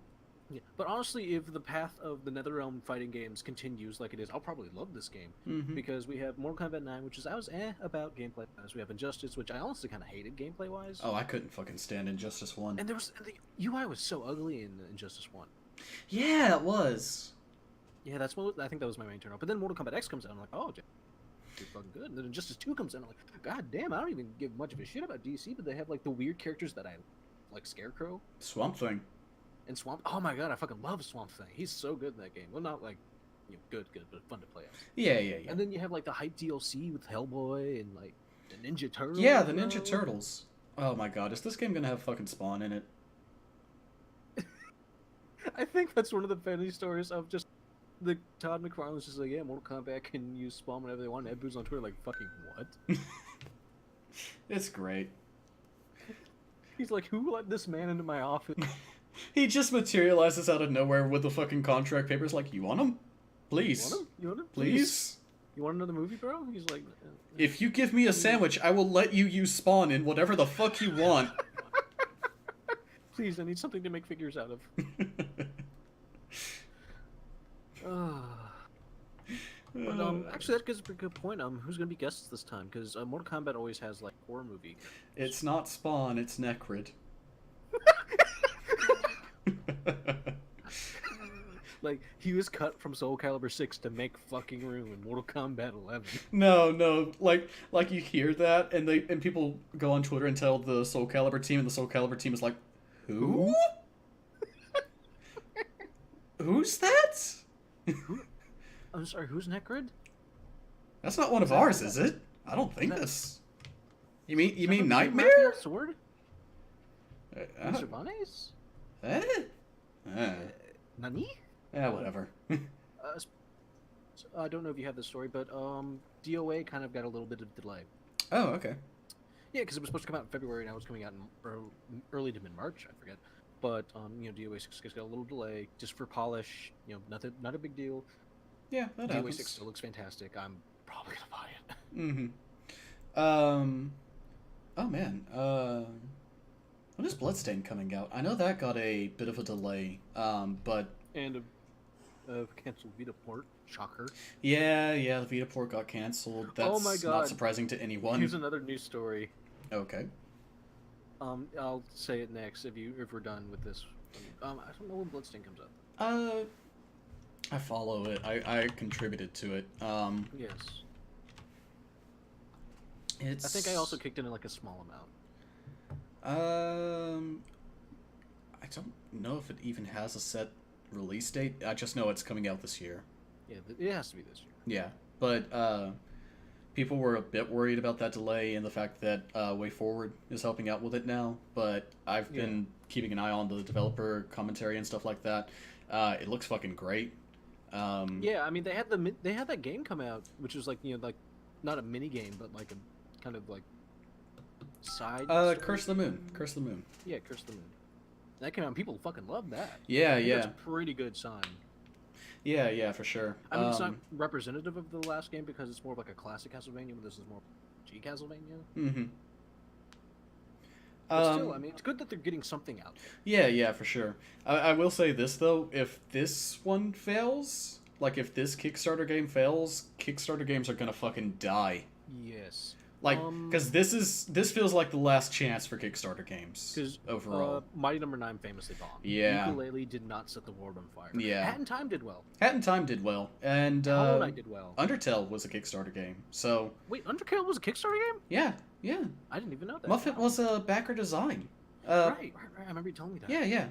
Yeah, but honestly, if the path of the NetherRealm fighting games continues like it is, I'll probably love this game because we have Mortal Kombat 9, which is I was about gameplay wise. We have Injustice, which I honestly kind of hated gameplay wise. Oh, I couldn't fucking stand Injustice 1. And the UI was so ugly in Injustice 1. Yeah, it was. Yeah, I think that was my main turn off. But then Mortal Kombat X comes out, and I'm like, oh, you're fucking good. And then Injustice 2 comes out, and I'm like, god damn, I don't even give much of a shit about DC, but they have like the weird characters that I like, Scarecrow, Swamp Thing. And Swamp. Oh my god, I fucking love Swamp Thing. He's so good in that game. Well, not like, good, but fun to play as. Yeah. And then you have like the hype DLC with Hellboy and like the Ninja Turtles. Yeah, the Ninja Turtles. Oh my god, is this game gonna have fucking Spawn in it? I think that's one of the funny stories of just the Todd McFarlane's just like, yeah, Mortal Kombat can use Spawn whenever they want. Ed Boon's on Twitter like, fucking what? It's great. He's like, who let this man into my office? He just materializes out of nowhere with the fucking contract papers like, you want him? Please. You want him? Please? You want another movie, bro? He's like... if you give me a sandwich, I will let you use Spawn in whatever the fuck you want. Please, I need something to make figures out of. But actually, that gives a good point. Who's gonna be guests this time? Because Mortal Kombat always has like horror movie. It's not Spawn, it's Necrid. Like, he was cut from Soul Calibur 6 to make fucking room in Mortal Kombat 11. No, like you hear that, and people go on Twitter and tell the Soul Calibur team, and the Soul Calibur team is like, who? Who's that? I'm sorry, who's Necrid? That's not one of ours, is it? I don't think this. You mean Nightmare? Sword? Mr. Vanes? Nani? Yeah, whatever. I don't know if you have this story, but DOA kind of got a little bit of delay. Oh, okay. Yeah, because it was supposed to come out in February, and now it's coming out in early to mid-March, I forget. But DOA 6 got a little delay just for polish. Not a big deal. Yeah, that DOA happens. 6 still looks fantastic. I'm probably gonna buy it. Oh man. When is Bloodstained coming out? I know that got a bit of a delay. But and a canceled Vita port. Shocker. Yeah, the Vita port got canceled. That's oh my God. Not surprising to anyone. Here's another news story. Okay. I'll say it next if we're done with this. I don't know when Bloodstained comes out. I follow it. I contributed to it. Yes. It's. I think I also kicked in like a small amount. I don't know if it even has a set release date. I just know it's coming out this year. Yeah, it has to be this year. Yeah, but people were a bit worried about that delay and the fact that Way Forward is helping out with it now. But I've been keeping an eye on the developer commentary and stuff like that. It looks fucking great. Yeah, I mean they had that game come out, which was like like not a mini game, but like a kind of like side. Curse of the Moon. Yeah, Curse of the Moon. That came out, and people fucking loved that. Yeah. That's a pretty good sign. Yeah, for sure. I mean, it's not representative of the last game because it's more of like a classic Castlevania, but this is more G Castlevania. Mm-hmm. But still, I mean, it's good that they're getting something out Yeah, there. for sure. I will say this, though. If this one fails, like if this Kickstarter game fails, Kickstarter games are gonna fucking die. Yes. Like, because this feels like the last chance for Kickstarter games overall. Mighty Number 9 famously bombed. Yeah. Ukulele did not set the world on fire. Yeah. Hat in Time did well. Hat in Time did well, and Hollow Knight did well. Undertale was a Kickstarter game, so... Wait, Undertale was a Kickstarter game? Yeah. I didn't even know that. Muffet was a backer design. Right. I remember you telling me that. Yeah.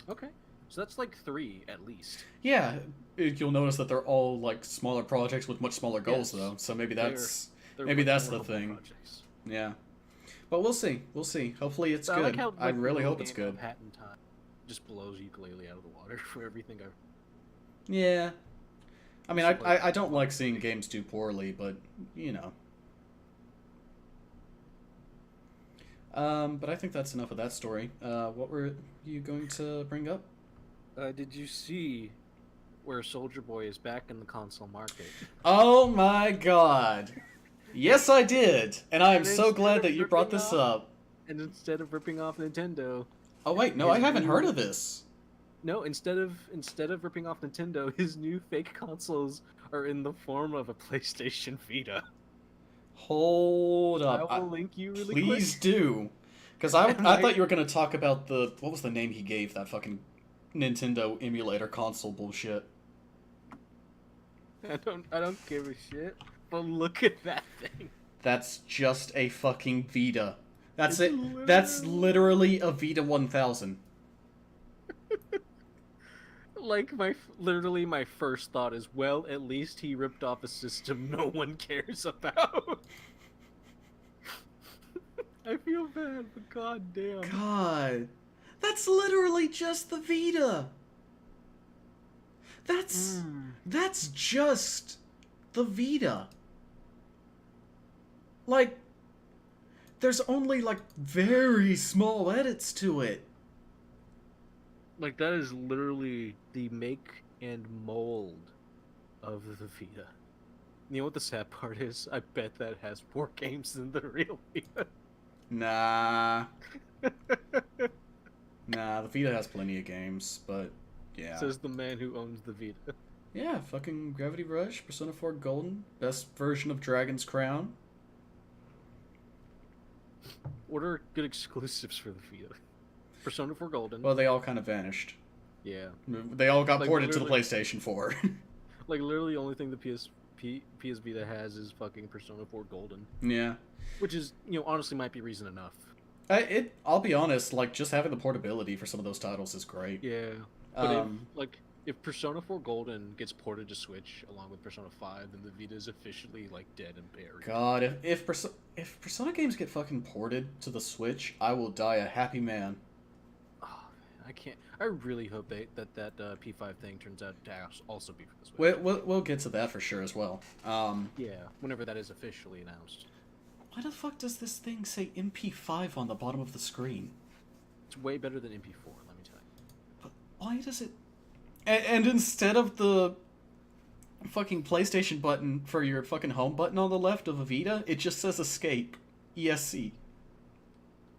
Okay. So that's like 3, at least. Yeah. You'll notice that they're all, like, smaller projects with much smaller goals, though, so maybe that's... Maybe that's the thing. Projects. Yeah. But we'll see. Hopefully it's good. Like I really hope it's good. Hat in Time just blows ukulele out of the water for everything I've. Yeah. I mean, I don't like seeing games do poorly, but, you know. But I think that's enough of that story. What were you going to bring up? Did you see where Soldier Boy is back in the console market? Oh my god. Yes, I did. And I am so glad that you brought this up. And instead of ripping off Nintendo... Oh wait, no, I haven't heard of this. No, instead of ripping off Nintendo, his new fake consoles are in the form of a PlayStation Vita. Hold up. I will link you really please quick. do. Because I thought you were going to talk about the... What was the name he gave that fucking Nintendo emulator console bullshit? I don't give a shit. But look at that thing. That's just a fucking Vita. That's it. That's literally a Vita 1000. Like, literally my first thought is, well, at least he ripped off a system no one cares about. I feel bad, but goddamn. God. That's literally just the Vita. That's just the Vita. Like, there's only, like, very small edits to it. Like, that is literally the make and mold of the Vita. You know what the sad part is? I bet that has more games than the real Vita. Nah. Nah, the Vita has plenty of games, but yeah. Says the man who owns the Vita. Yeah, fucking Gravity Rush, Persona 4 Golden, best version of Dragon's Crown. What are good exclusives for the Vita? Persona 4 Golden. Well, they all kind of vanished. Yeah. They all got ported to the PlayStation 4. Like, literally the only thing the PS Vita has is fucking Persona 4 Golden. Yeah. Which is, honestly might be reason enough. I'll be honest, like, just having the portability for some of those titles is great. Yeah. But if Persona 4 Golden gets ported to Switch along with Persona 5, then the Vita is officially, like, dead and buried. God, if Persona games get fucking ported to the Switch, I will die a happy man. Oh, man, I can't. I really hope that P5 thing turns out to also be for the Switch. We'll get to that for sure as well. Yeah, whenever that is officially announced. Why the fuck does this thing say MP5 on the bottom of the screen? It's way better than MP4, let me tell you. But why does it... And instead of the fucking PlayStation button for your fucking home button on the left of a Vita, it just says Escape. ESC.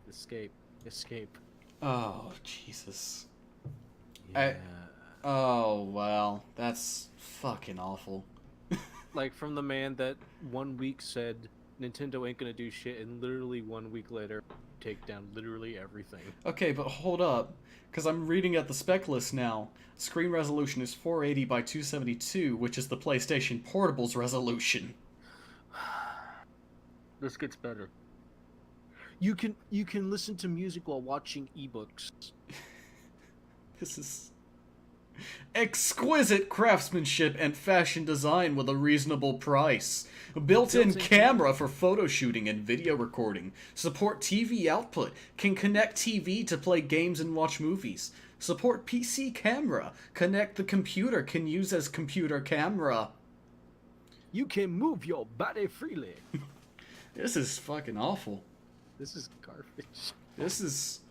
Escape. Oh, Jesus. Yeah. Oh, well, that's fucking awful. Like, from the man that 1 week said Nintendo ain't gonna do shit, and literally 1 week later take down literally everything. Okay, but hold up, because I'm reading at the spec list now. Screen resolution is 480 by 272, which is the PlayStation Portable's resolution. This gets better. You can listen to music while watching ebooks. This is exquisite craftsmanship and fashion design with a reasonable price. Built-in camera for photo shooting and video recording. Support TV output. Can connect TV to play games and watch movies. Support PC camera. Connect the computer. Can use as computer camera. You can move your body freely. This is fucking awful. This is garbage. This is...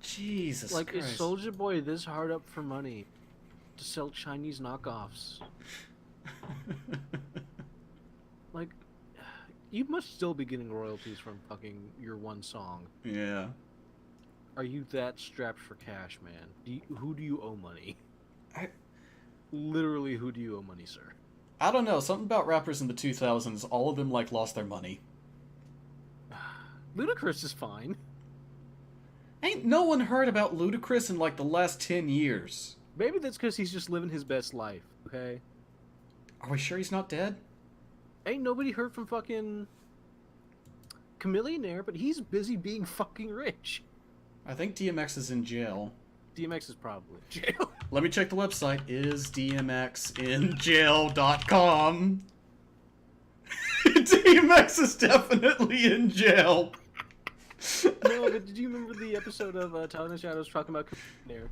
Jesus Christ. Is Soulja Boy this hard up for money to sell Chinese knockoffs? Like, you must still be getting royalties from fucking your one song. Yeah. Are you that strapped for cash, man? Who do you owe money? Literally, who do you owe money, sir? I don't know. Something about rappers in the 2000s, all of them, like, lost their money. Ludacris is fine. Ain't no one heard about Ludacris in, like, the last 10 years. Maybe that's because he's just living his best life, okay? Are we sure he's not dead? Ain't nobody heard from fucking Chameleonaire, but he's busy being fucking rich. I think DMX is in jail. DMX is probably in jail. Let me check the website. Is DMXinjail.com. DMX is definitely in jail. No, but did you remember the episode of Tower of Shadows talking about Chameleon?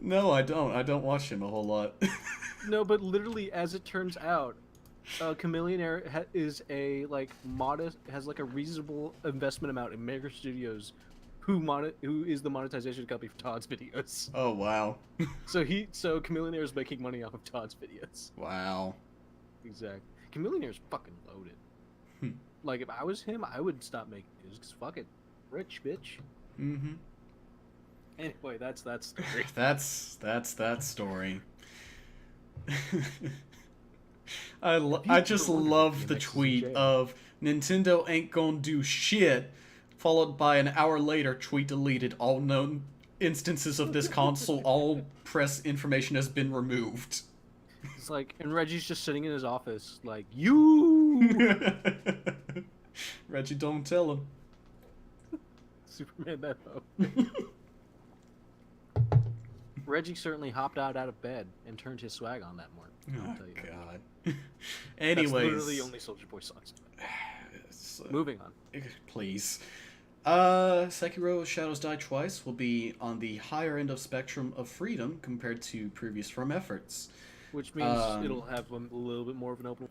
No, I don't. I don't watch him a whole lot. No, but literally, as it turns out, Chameleon is a like modest, has like a reasonable investment amount in Maker Studios, who is the monetization company for Todd's videos. Oh wow. So Chameleon is making money off of Todd's videos. Wow. Exactly. Chameleon is fucking loaded. Like if I was him, I would stop making videos because fucking rich bitch. Mm-hmm. Anyway, that's that story. That's that story. I just love the tweet of Nintendo ain't gonna do shit, followed by an hour later tweet deleted. All known instances of this console, all press information has been removed. It's like, and Reggie's just sitting in his office, like, you. Reggie, don't tell him. Superman that hope. Reggie certainly hopped out of bed and turned his swag on that morning. Oh, I'll tell you God. that. Anyways. That's literally the only Soldier Boy songs. Moving on. Please. Sekiro Shadows Die Twice will be on the higher end of spectrum of freedom compared to previous From efforts. Which means it'll have a little bit more of an open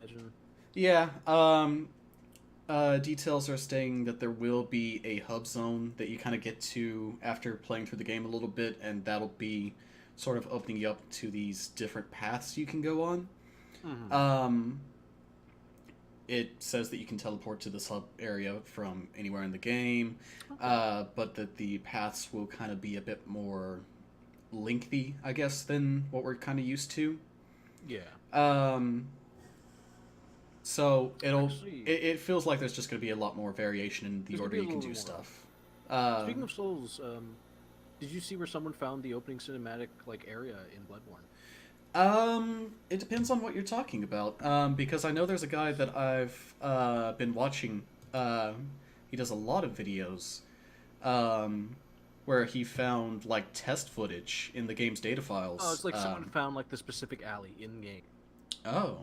imagine. Yeah. Details are saying that there will be a hub zone that you kind of get to after playing through the game a little bit, and that'll be sort of opening you up to these different paths you can go on. Mm-hmm. It says that you can teleport to this hub area from anywhere in the game, okay. But that the paths will kind of be a bit more lengthy, I guess, than what we're kind of used to. Yeah. So it feels like there's just going to be a lot more variation in the order you can do stuff. Speaking of souls, did you see where someone found the opening cinematic like area in Bloodborne? It depends on what you're talking about. Because I know there's a guy that I've been watching. He does a lot of videos, where he found like test footage in the game's data files. Oh, it's like someone found like the specific alley in game. Oh,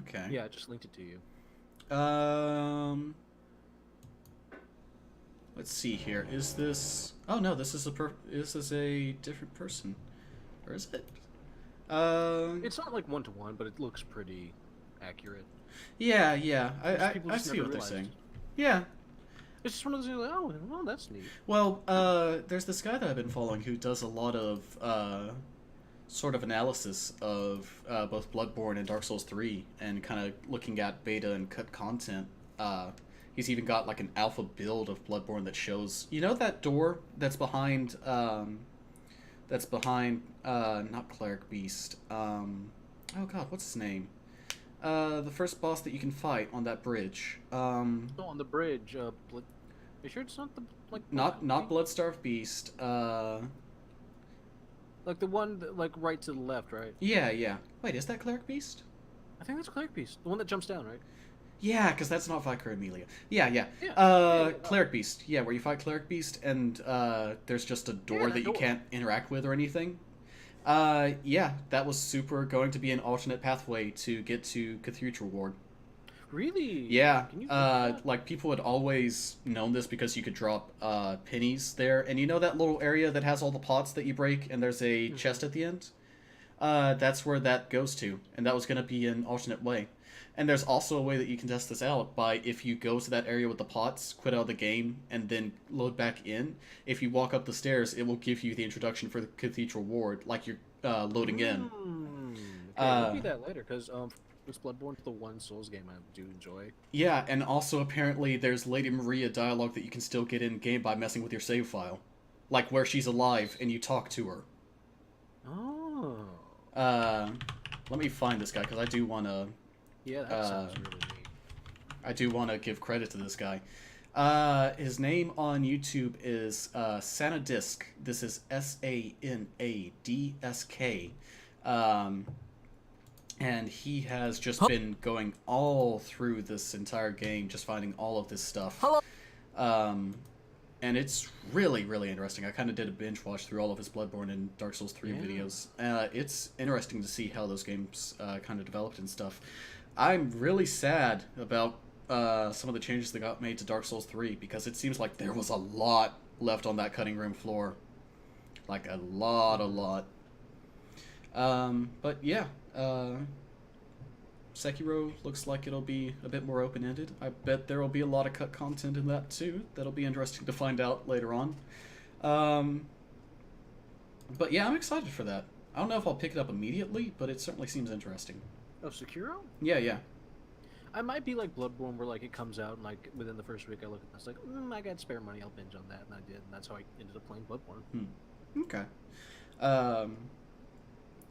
okay. Yeah, I just linked it to you. Let's see here. Is this? Oh no, this is a different person, or is it? It's not like 1-to-1, but it looks pretty accurate. Yeah. I see what they're saying. Yeah. It's just one of those things like, oh, that's neat. Well, there's this guy that I've been following who does a lot of sort of analysis of both Bloodborne and Dark Souls 3, and kind of looking at beta and cut content. He's even got like an alpha build of Bloodborne that shows, you know, that door that's behind not Cleric Beast. Oh god, what's his name? The first boss that you can fight on that bridge. On the bridge. Are you sure it's not the like? Not Bloodstarved Beast. Like the one that, like right to the left, right? Yeah. Wait, is that Cleric Beast? I think that's Cleric Beast. The one that jumps down, right? Yeah, because that's not Vicar Amelia. Yeah. Cleric Beast. Yeah, where you fight Cleric Beast, and there's just a door that you can't interact with or anything. Yeah, that was super going to be an alternate pathway to get to Cathedral Ward. Really? Yeah. Like people had always known this because you could drop pennies there, and you know that little area that has all the pots that you break, and there's a chest at the end. That's where that goes to, and that was going to be an alternate way. And there's also a way that you can test this out by, if you go to that area with the pots, quit out of the game, and then load back in. If you walk up the stairs, it will give you the introduction for the Cathedral Ward, like you're loading in. Okay, I'll do that later, because it's Bloodborne, the one Souls game I do enjoy. Yeah, and also apparently there's Lady Maria dialogue that you can still get in game by messing with your save file, like where she's alive and you talk to her. Oh. Let me find this guy because I do want to. Yeah, that sounds really neat. I do want to give credit to this guy. His name on YouTube is Sanadisk. This is Sanadsk. And he has just been going all through this entire game, just finding all of this stuff. Hello. And it's really, really interesting. I kind of did a binge watch through all of his Bloodborne and Dark Souls 3 videos. It's interesting to see how those games kind of developed and stuff. I'm really sad about some of the changes that got made to Dark Souls 3, because it seems like there was a lot left on that cutting room floor. Like, a lot. But yeah, Sekiro looks like it'll be a bit more open-ended. I bet there will be a lot of cut content in that too. That'll be interesting to find out later on. But yeah, I'm excited for that. I don't know if I'll pick it up immediately, but it certainly seems interesting. Oh, Sekiro? Yeah. I might be like Bloodborne, where like it comes out and like within the first week I look at this like, I got spare money, I'll binge on that, and I did, and that's how I ended up playing Bloodborne. Okay.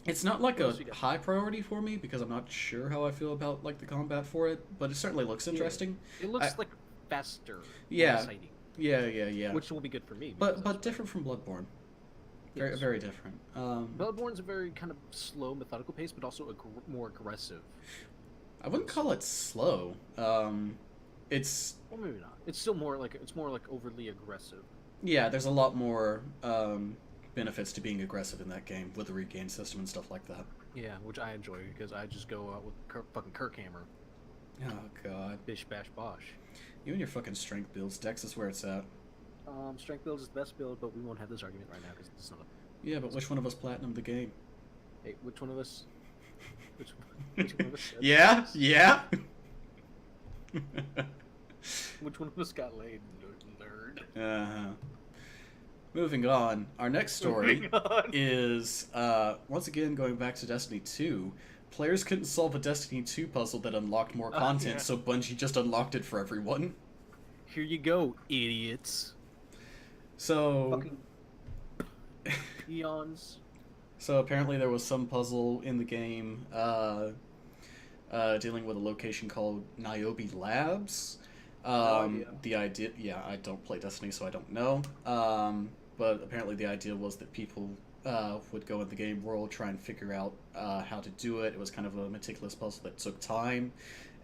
It's not like a high priority for me because I'm not sure how I feel about like the combat for it, but it certainly looks interesting. It looks like faster. Yeah. Exciting. Yeah. Which will be good for me. But different from Bloodborne. Very, very different. Bloodborne's a very kind of slow, methodical pace, but also more aggressive. I wouldn't call it slow. It's... Well, maybe not. It's still more like overly aggressive. Yeah, there's a lot more benefits to being aggressive in that game with the regain system and stuff like that. Yeah, which I enjoy because I just go out with fucking Kirkhammer. Oh, God. Bish, bash, bosh. You and your fucking strength builds. Dex is where it's at. Strength build is the best build, but we won't have this argument right now because it's not a... Yeah, but which one of us platinumed the game? Hey, which one of us... Which one of us... Yeah? Which one of us got laid, nerd? Uh-huh. Moving on. Our next story is, once again, going back to Destiny 2. Players couldn't solve a Destiny 2 puzzle that unlocked more content, so Bungie just unlocked it for everyone. Here you go, idiots. So... Fucking peons. So apparently there was some puzzle in the game dealing with a location called Niobe Labs. The idea... Yeah, I don't play Destiny, so I don't know. But apparently the idea was that people would go in the game world, try and figure out how to do it. It was kind of a meticulous puzzle that took time.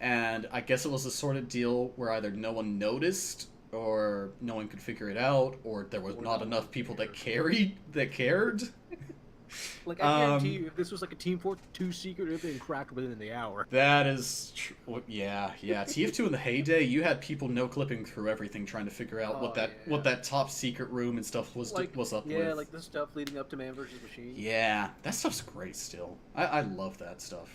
And I guess it was a sort of deal where either no one noticed, or no one could figure it out, or there was not enough people that cared. Like, I guarantee you, if this was like a Team Fortress 2 secret, it would have been cracked within the hour. That is yeah. TF2 in the heyday, you had people no-clipping through everything trying to figure out what that top secret room and stuff was up with. Yeah, like the stuff leading up to Man vs. Machine. Yeah, that stuff's great still. I love that stuff.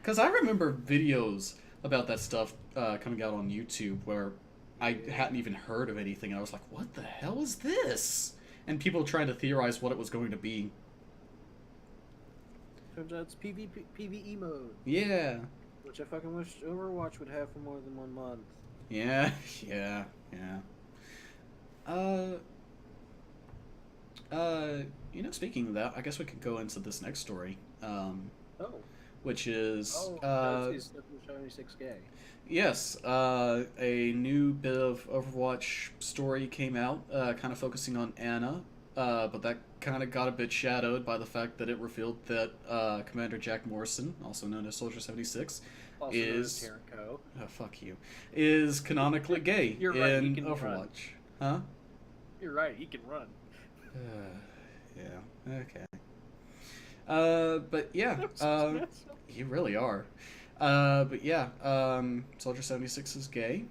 Because I remember videos about that stuff coming out on YouTube where I hadn't even heard of anything, and I was like, what the hell is this? And people trying to theorize what it was going to be. Turns out it's PvE mode. Yeah. Which I fucking wish Overwatch would have for more than 1 month. Yeah. Speaking of that, I guess we could go into this next story. Which is... is 76 gay. Yes, a new bit of Overwatch story came out, kind of focusing on Anna, but that kind of got a bit shadowed by the fact that it revealed that Commander Jack Morrison, also known as Soldier 76, also is... Taren-Ko. Oh, fuck you. Is canonically gay You're right, in he can Overwatch. Run. Huh? You're right, he can run. Yeah, okay. But yeah, you really are. But yeah, Soldier 76 is gay.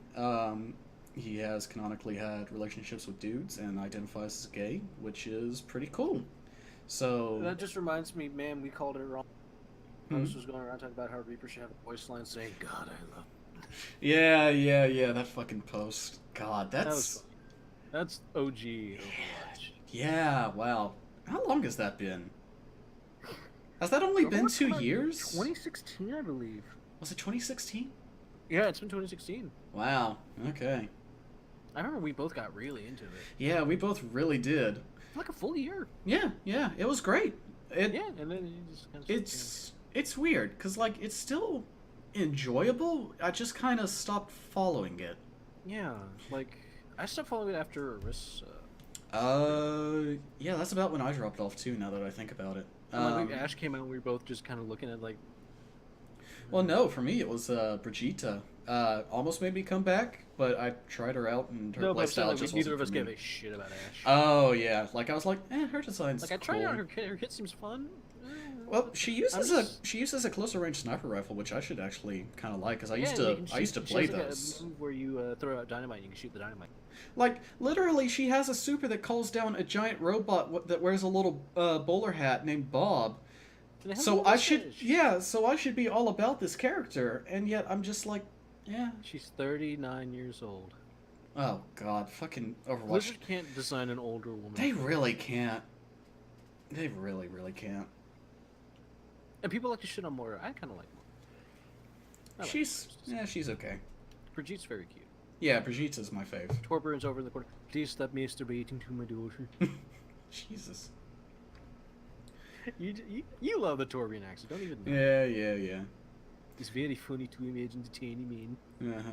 He has canonically had relationships with dudes and identifies as gay, which is pretty cool. So that just reminds me, man, we called it wrong. Post was going around talking about how Reaper should have a voice line saying, "God, I love." Yeah. That fucking post. God, that's OG Overwatch. Yeah. Wow. How long has that been? Has that only been 2 years? 2016, I believe. Was it 2016? Yeah, it's been 2016. Wow. Okay. I remember we both got really into it. Yeah, we both really did. Like a full year. Yeah. It was great. And then it just kind of it's weird because like it's still enjoyable. I just kind of stopped following it. Yeah, like I stopped following it after Arissa. Yeah, that's about when I dropped off too. Now that I think about it. Like Ash came out, and we were both just kind of looking at like. Well, no, for me it was Brigitte. Almost made me come back, but I tried her out and her playstyle just wasn't neither of us for me. gave a shit about Ash. Oh yeah, like I was like, her design's like I tried cool. out her kit seems fun. Well, she uses a closer range sniper rifle, which I should actually kind of like, because I used to play she has those. like a move where you throw out dynamite and you can shoot the dynamite. Like, literally, she has a super that calls down a giant robot that wears a little bowler hat named Bob. So I should be all about this character, and yet I'm just like, yeah. She's 39 years old. Oh God, fucking Overwatch. Blizzard can't design an older woman. They really can't. They really, really can't. And people like to shit on Moira. I kind of like Moira. She's okay. Brigitte's very cute. Yeah, Brigitte's is my fave. Torbjorn's over in the corner. Please stop masturbating to my daughter. Jesus. You love the Torbjorn accent, don't even know. Yeah. It's very funny to imagine the tiny man. Uh-huh.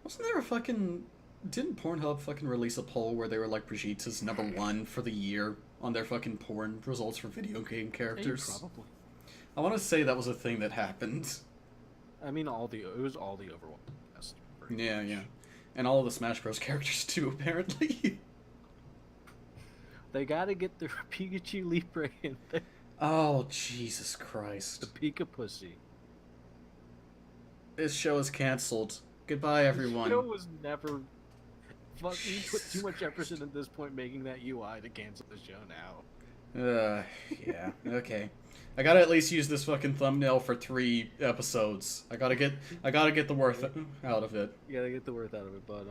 Wasn't there a fucking... Didn't Pornhub fucking release a poll where they were like Brigitte's is #1 for the year on their fucking porn results for video game characters? Hey, probably. I want to say that was a thing that happened. I mean, it was all the Overwatch. Yeah. And all of the Smash Bros. Characters too, apparently. They gotta get their Pikachu Libre in there. Oh, Jesus Christ. The Pika Pussy. This show is cancelled. Goodbye, everyone. This show was never... Fuck, you put too much effort in at this point making that UI to cancel the show now. Yeah, okay. I gotta at least use this fucking thumbnail for 3 episodes. I gotta get the worth out of it. You gotta get the worth out of it, but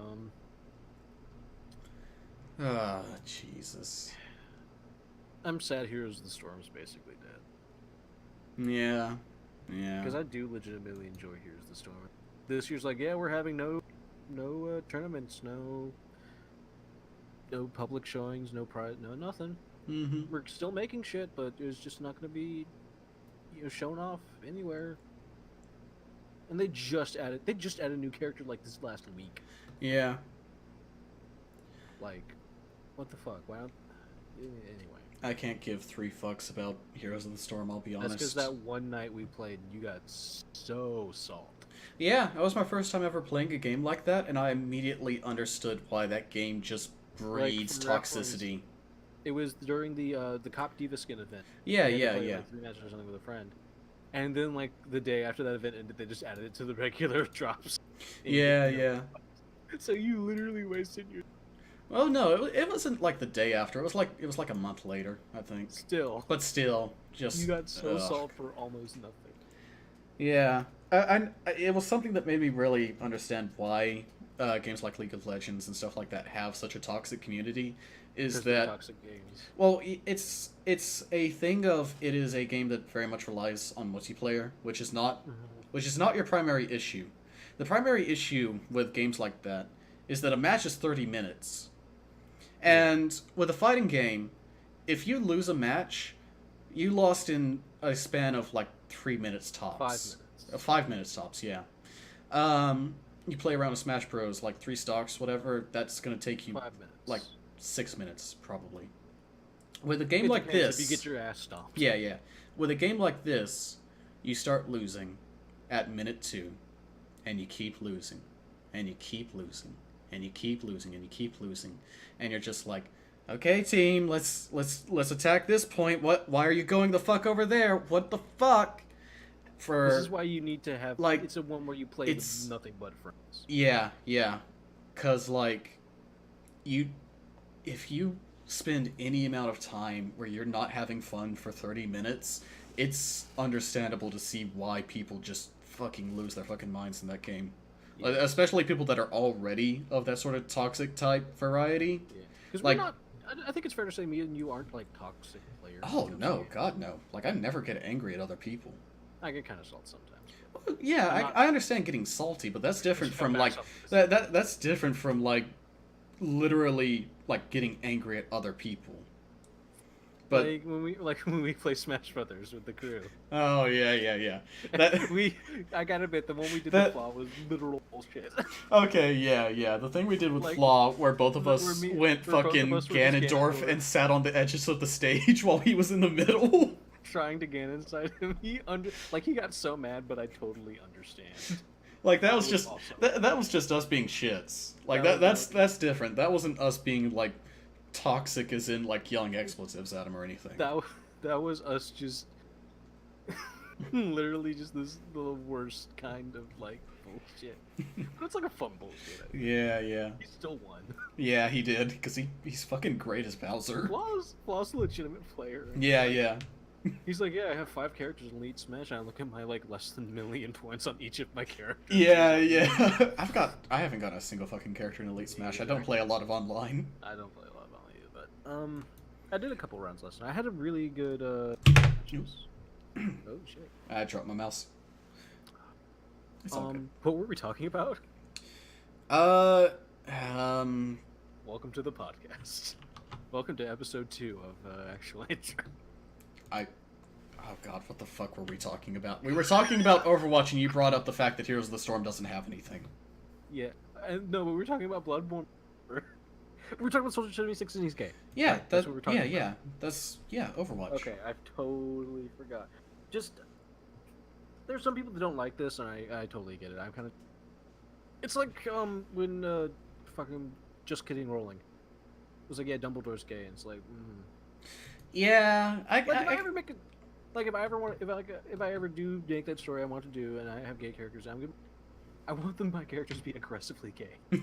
Jesus. I'm sad Heroes of the Storm's basically dead. Yeah. Because I do legitimately enjoy Heroes of the Storm. This year's like, yeah, we're having no tournaments, no public showings, no prize, no nothing. Mm-hmm. We're still making shit, but it's just not going to be, shown off anywhere. And they just added a new character like this last week. Yeah. Like, what the fuck? Wow. Anyway. I can't give 3 fucks about Heroes of the Storm, I'll be honest. That's because that one night we played, you got so salt. Yeah, that was my first time ever playing a game like that, and I immediately understood why that game just breeds toxicity. It was during the Cop Diva skin event. Yeah. Like 3 matches or something with a friend. And then, like, the day after that event ended, they just added it to the regular drops. Yeah. So you literally wasted your... Well, no, it wasn't like the day after. It was like a month later, I think. Still. But still, just... You got so salt for almost nothing. Yeah. It was something that made me really understand why games like League of Legends and stuff like that have such a toxic community. Is that toxic games? Well, it's a thing of it is a game that very much relies on multiplayer, which is not your primary issue. The primary issue with games like that is that a match is 30 minutes. And with a fighting game, if you lose a match, you lost in a span of like 3 minutes tops. 5 minutes. 5 minutes tops, yeah. You play around with Smash Bros, like 3 stocks, whatever, that's going to take you 5 minutes. Like 6 minutes, probably. With a game like this... If you get your ass stomped. Yeah. With a game like this, you start losing at minute 2, and you keep losing, and you keep losing, and you keep losing, and you keep losing, and you're just like, okay, team, let's attack this point. Why are you going the fuck over there? What the fuck? This is why you need to have like it's a one where you play with nothing but friends. Yeah. Cause like if you spend any amount of time where you're not having fun for 30 minutes, it's understandable to see why people just fucking lose their fucking minds in that game. Yeah. Especially people that are already of that sort of toxic type variety. Yeah. Because we're not... I think it's fair to say me and you aren't, like, toxic players. Oh, no. God, no. Like, I never get angry at other people. I get kind of salty sometimes. Well, yeah, I understand getting salty, but that's different from, like... That's different from, like, literally, like, getting angry at other people. But like when we play Smash Brothers with the crew. Oh yeah. I gotta admit the one we did with Flaw was literal bullshit. Okay, yeah. The thing we did with Flaw, where both of us went fucking Ganondorf and sat on the edges of the stage while he was in the middle, trying to get inside him. He got so mad, but I totally understand. Like that was just awesome. that was just us being shits. Like that's different. That wasn't us being like toxic as in like yelling expletives at him or anything. That was us just Literally just the worst kind of like bullshit. But it's like a fun bullshit. Yeah, yeah. He still won. Yeah, he did, because he's fucking great as Bowser. Flaw's a legitimate player. Yeah, like, yeah. He's like, yeah, I have 5 characters in Elite Smash. And I look at my like less than million points on each of my characters. Yeah, yeah. I haven't got a single fucking character in Elite Smash. I don't play a lot of online. I don't play a lot of online either, but I did a couple rounds last night. I had a really good matches. Oh shit. I dropped my mouse. It's all good. What were we talking about? Welcome to the podcast. Welcome to episode 2 of Actual Answer. Oh god, what the fuck were we talking about? We were talking about Overwatch, and you brought up the fact that Heroes of the Storm doesn't have anything. Yeah, no, but we were talking about Bloodborne. We were talking about Soldier 76 and he's gay. Yeah, right, that's what we're talking about. Yeah, that's Overwatch. Okay, I totally forgot. Just there's some people that don't like this, and I totally get it. I'm kind of. It's like when fucking Just Kidding Rolling. It was like, yeah, Dumbledore's gay, and it's like. Yeah, if I ever make it, like if I ever do make that story I want to do, and I have gay characters, I want my characters to be aggressively gay.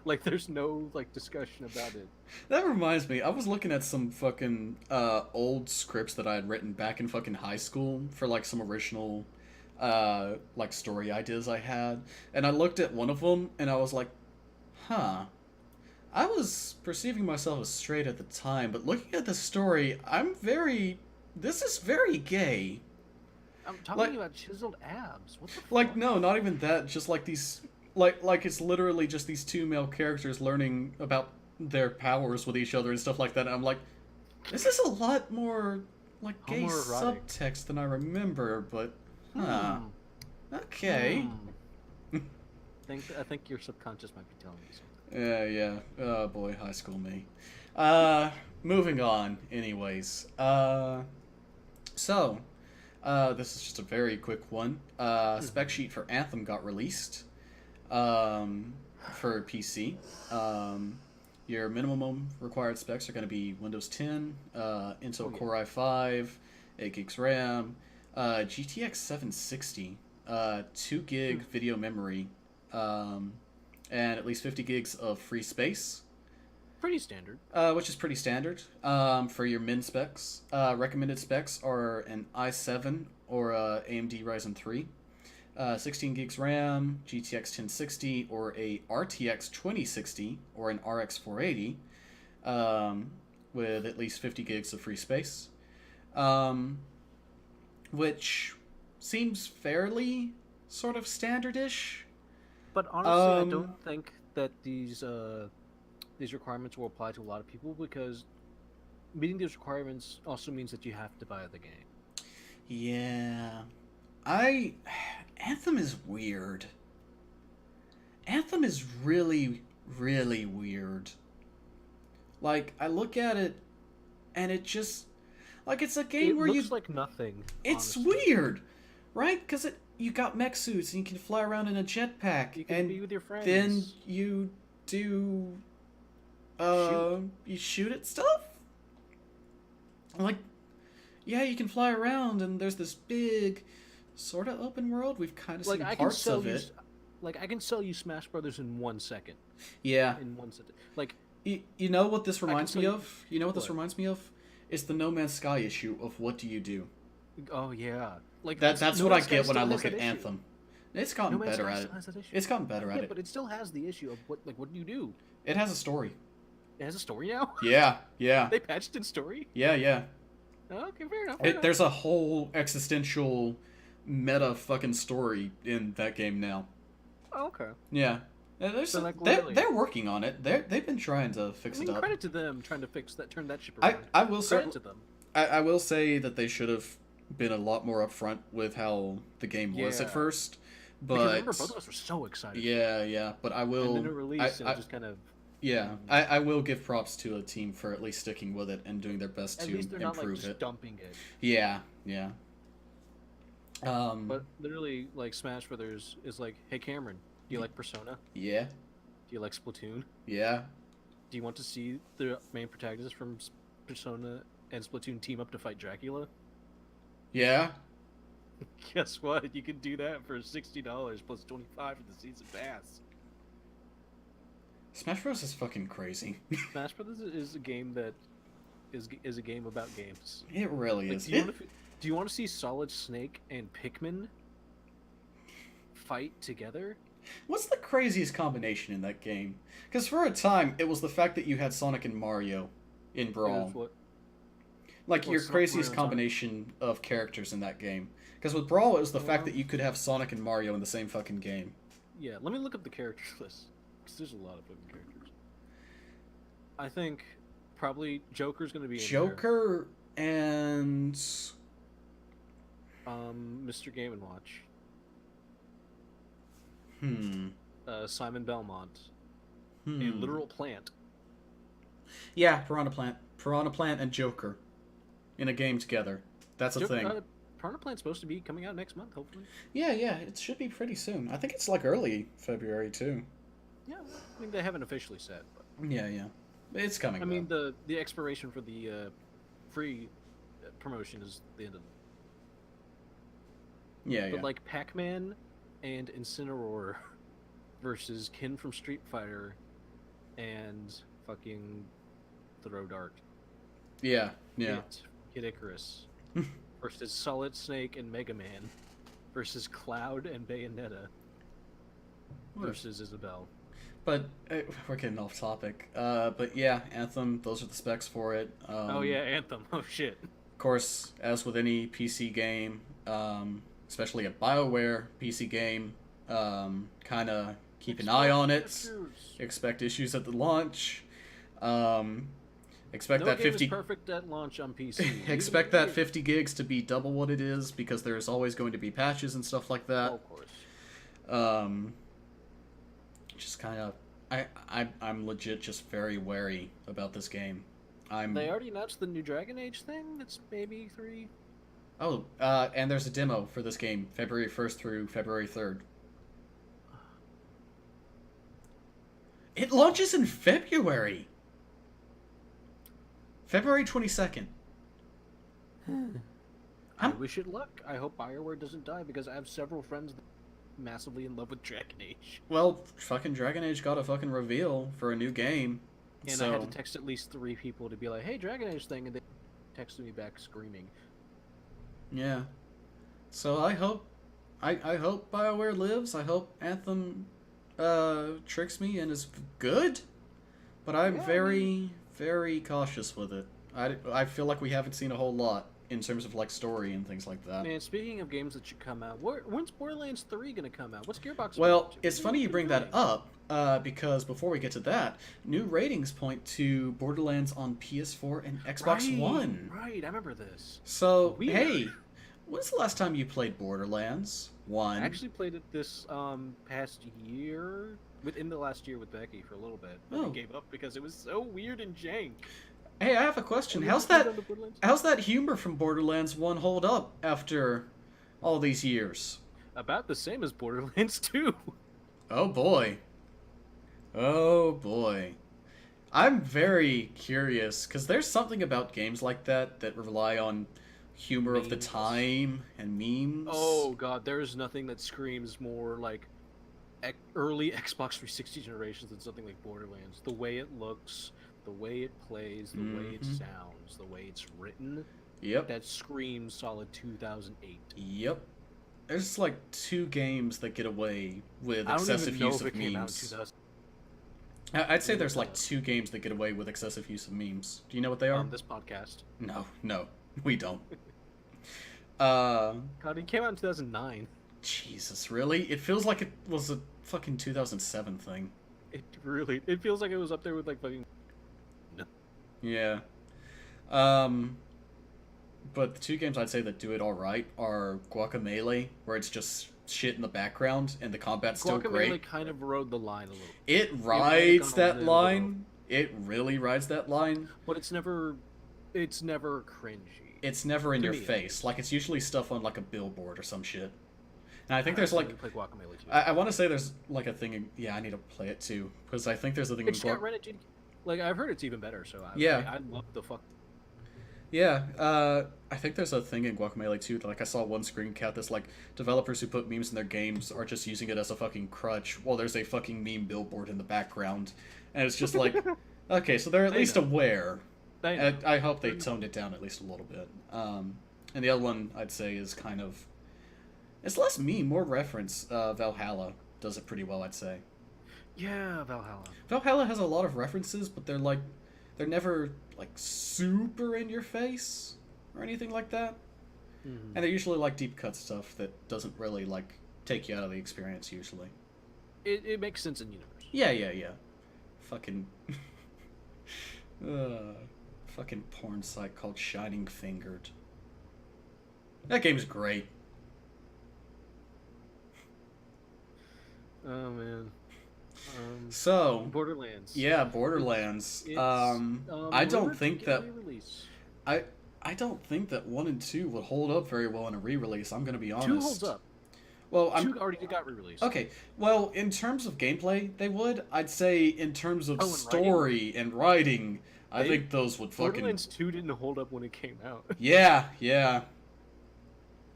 Like there's no like discussion about it. That reminds me, I was looking at some fucking old scripts that I had written back in fucking high school for like some original like story ideas I had, and I looked at one of them and I was like, huh. I was perceiving myself as straight at the time, but looking at the story, this is very gay. I'm talking about chiseled abs. What the fuck? Like, no, not even that, just like these, like it's literally just these 2 male characters learning about their powers with each other and stuff like that, and I'm like, this is a lot more, like, gay subtext than I remember, but, okay. I think your subconscious might be telling you something. Yeah. Oh boy, high school me. Moving on, anyways. So, this is just a very quick one. Spec sheet for Anthem got released, for PC. Your minimum required specs are going to be Windows 10, Intel Core i5, 8 gigs RAM, GTX 760, 2 gig video memory, and at least 50 gigs of free space. Pretty standard. Which is pretty standard. For your min specs, recommended specs are an i7 or a AMD Ryzen 3, 16 gigs RAM, GTX 1060, or a RTX 2060, or an RX 480, with at least 50 gigs of free space. Which seems fairly sort of standardish. But honestly, I don't think that these requirements will apply to a lot of people, because meeting these requirements also means that you have to buy the game. Yeah. Anthem is weird. Anthem is really, really weird. Like, I look at it, and it just... Like, it's a game where looks like nothing. It's honestly. Weird, right? Because you got mech suits, and you can fly around in a jetpack. You can and be with your friends. Then you do... you shoot at stuff? Like, yeah, you can fly around, and there's this big, sort of open world. We've kind of seen parts of it. I can sell you Smash Brothers in 1 second. Yeah. In 1 second. Like, you know what this reminds me of? You know what What? this reminds me of? It's the No Man's Sky issue of what do you do? oh yeah. Like That's No what I Man's Sky get when I still look has at that issue. Anthem. It's gotten No Man's better Sky at still it. has that issue. It's gotten better at Yeah, it. but it still has the issue of what do you do? It has a story. It has a story now? Yeah. They patched in story? Yeah. Oh, okay, fair enough. There's a whole existential meta fucking story in that game now. Oh, okay. Yeah. They're working on it. They've been trying to fix it up. Credit to them trying to fix that, turn that ship around. I will say, Credit to them. I will say that they should have been a lot more upfront with how the game was at first. But because remember, both of us were so excited. Yeah. But I will. And then it released, and it just kind of. Yeah, I will give props to a team for at least sticking with it and doing their best to improve it. At least they're not like just dumping it. Yeah. But literally, like Smash Brothers is like, hey Cameron, do you like Persona? Yeah. Do you like Splatoon? Yeah. Do you want to see the main protagonist from Persona and Splatoon team up to fight Dracula? Yeah. Guess what? You can do that for $60 plus 25 for the season pass. Smash Bros is fucking crazy. Smash Brothers is a game that is a game about games. It really Like, is. do you want to see Solid Snake and Pikmin fight together? What's the craziest combination in that game? Because for a time, it was the fact that you had Sonic and Mario in Brawl. Like, your craziest combination of characters in that game. Because with Brawl, it was the fact that you could have Sonic and Mario in the same fucking game. Yeah, let me look up the characters list. Because there's a lot of fucking characters. I think probably Joker's going to be in Joker and... Mr. Game & Watch. Simon Belmont. A literal plant. Yeah, Piranha Plant. Piranha Plant and Joker. In a game together. That's a thing. Piranha Plant's supposed to be coming out next month, hopefully. Yeah, it should be pretty soon. I think it's like early February, too. Yeah, I mean, they haven't officially said, but... Yeah. It's coming, I mean, the expiration for the free promotion is the end of the... Yeah. But, like, Pac-Man and Incineroar versus Kin from Street Fighter and fucking Throw Dart. Yeah. Kid Icarus versus Solid Snake and Mega Man versus Cloud and Bayonetta versus Isabelle. But we're getting off topic. But yeah, Anthem. Those are the specs for it. Oh yeah, Anthem. Oh shit. Of course, as with any PC game, especially a BioWare PC game, kind of keep an eye on it. Expect issues at the launch. Expect that 50 is perfect at launch on PC. Expect that 50 gigs to be double what it is because there's always going to be patches and stuff like that. Oh, of course. Just kind of, I'm legit just very wary about this game. They already announced the new Dragon Age thing. That's maybe 3. Oh, and there's a demo for this game, February 1st through February 3rd. It launches in February. February 22nd. I wish it luck. I hope BioWare doesn't die because I have several friends massively in love with Dragon Age. Well, fucking Dragon Age got a fucking reveal for a new game. And so... I had to text at least 3 people to be like, hey, Dragon Age thing, and they texted me back screaming. Yeah. So I hope BioWare lives. I hope Anthem tricks me and is good. But I'm very cautious with it. I feel like we haven't seen a whole lot in terms of like story and things like that. Man, speaking of games that should come out, when's Borderlands 3 gonna come out? What's Gearbox? Well, it's funny you bring that up because before we get to that, new ratings point to Borderlands on PS4 and Xbox One. Right, I remember this. So hey, when's the last time you played Borderlands 1? I actually played it this past year. Within the last year with Becky for a little bit, but I gave up because it was so weird and jank. Hey, I have a question. How's that humor from Borderlands 1 hold up after all these years? About the same as Borderlands 2. Oh boy. I'm very curious because there's something about games like that rely on humor of the time and memes. Oh god, there's nothing that screams more like early Xbox 360 generations than something like Borderlands. The way it looks, the way it plays, the way it sounds, the way it's written. Yep. That screams solid 2008. Yep. There's like 2 games that get away with excessive use of memes. I'd say there's like 2 games that get away with excessive use of memes. Do you know what they are? This podcast. No, we don't. God, it came out in 2009. Jesus, really? It feels like it was a fucking 2007 thing. It feels like it was up there with like fucking... No. Yeah. But the 2 games I'd say that do it alright are Guacamelee, where it's just shit in the background and the combat's still great. Guacamelee kind of rode the line a little. It rides that line. It really rides that line. But it's never cringy. It's never in your face. Like, it's usually stuff on like a billboard or some shit. And I think there's like... Play Guacamelee too. I want to say there's like a thing... Yeah, I need to play it too. Because I think there's a thing... It just got rented. Like, I've heard it's even better, so I love the fuck... Yeah, I think there's a thing in Guacamelee too. Like I saw one screen cap that's like developers who put memes in their games are just using it as a fucking crutch, while there's a fucking meme billboard in the background, and it's just like, okay, so they're at They least know. aware. They know. I hope they toned it down at least a little bit. And the other one I'd say is kind of, it's less meme, more reference. Valhalla does it pretty well, I'd say. Yeah, Valhalla. Valhalla has a lot of references, but they're never like super in your face or anything like that. Mm-hmm. And they're usually like deep cut stuff that doesn't really like take you out of the experience usually. It makes sense in universe. Yeah. Fucking fucking porn site called Shining Fingered. That game's great. Oh man. So Borderlands. yeah, Borderlands. I don't think that I don't think that 1 and 2 would hold up very well in a re-release. I'm gonna be honest. 2 holds up. Well, 2 already got re-released. Okay. Well, in terms of gameplay, they would. I'd say in terms of and story and writing, I think those would fucking. Borderlands 2 didn't hold up when it came out. Yeah.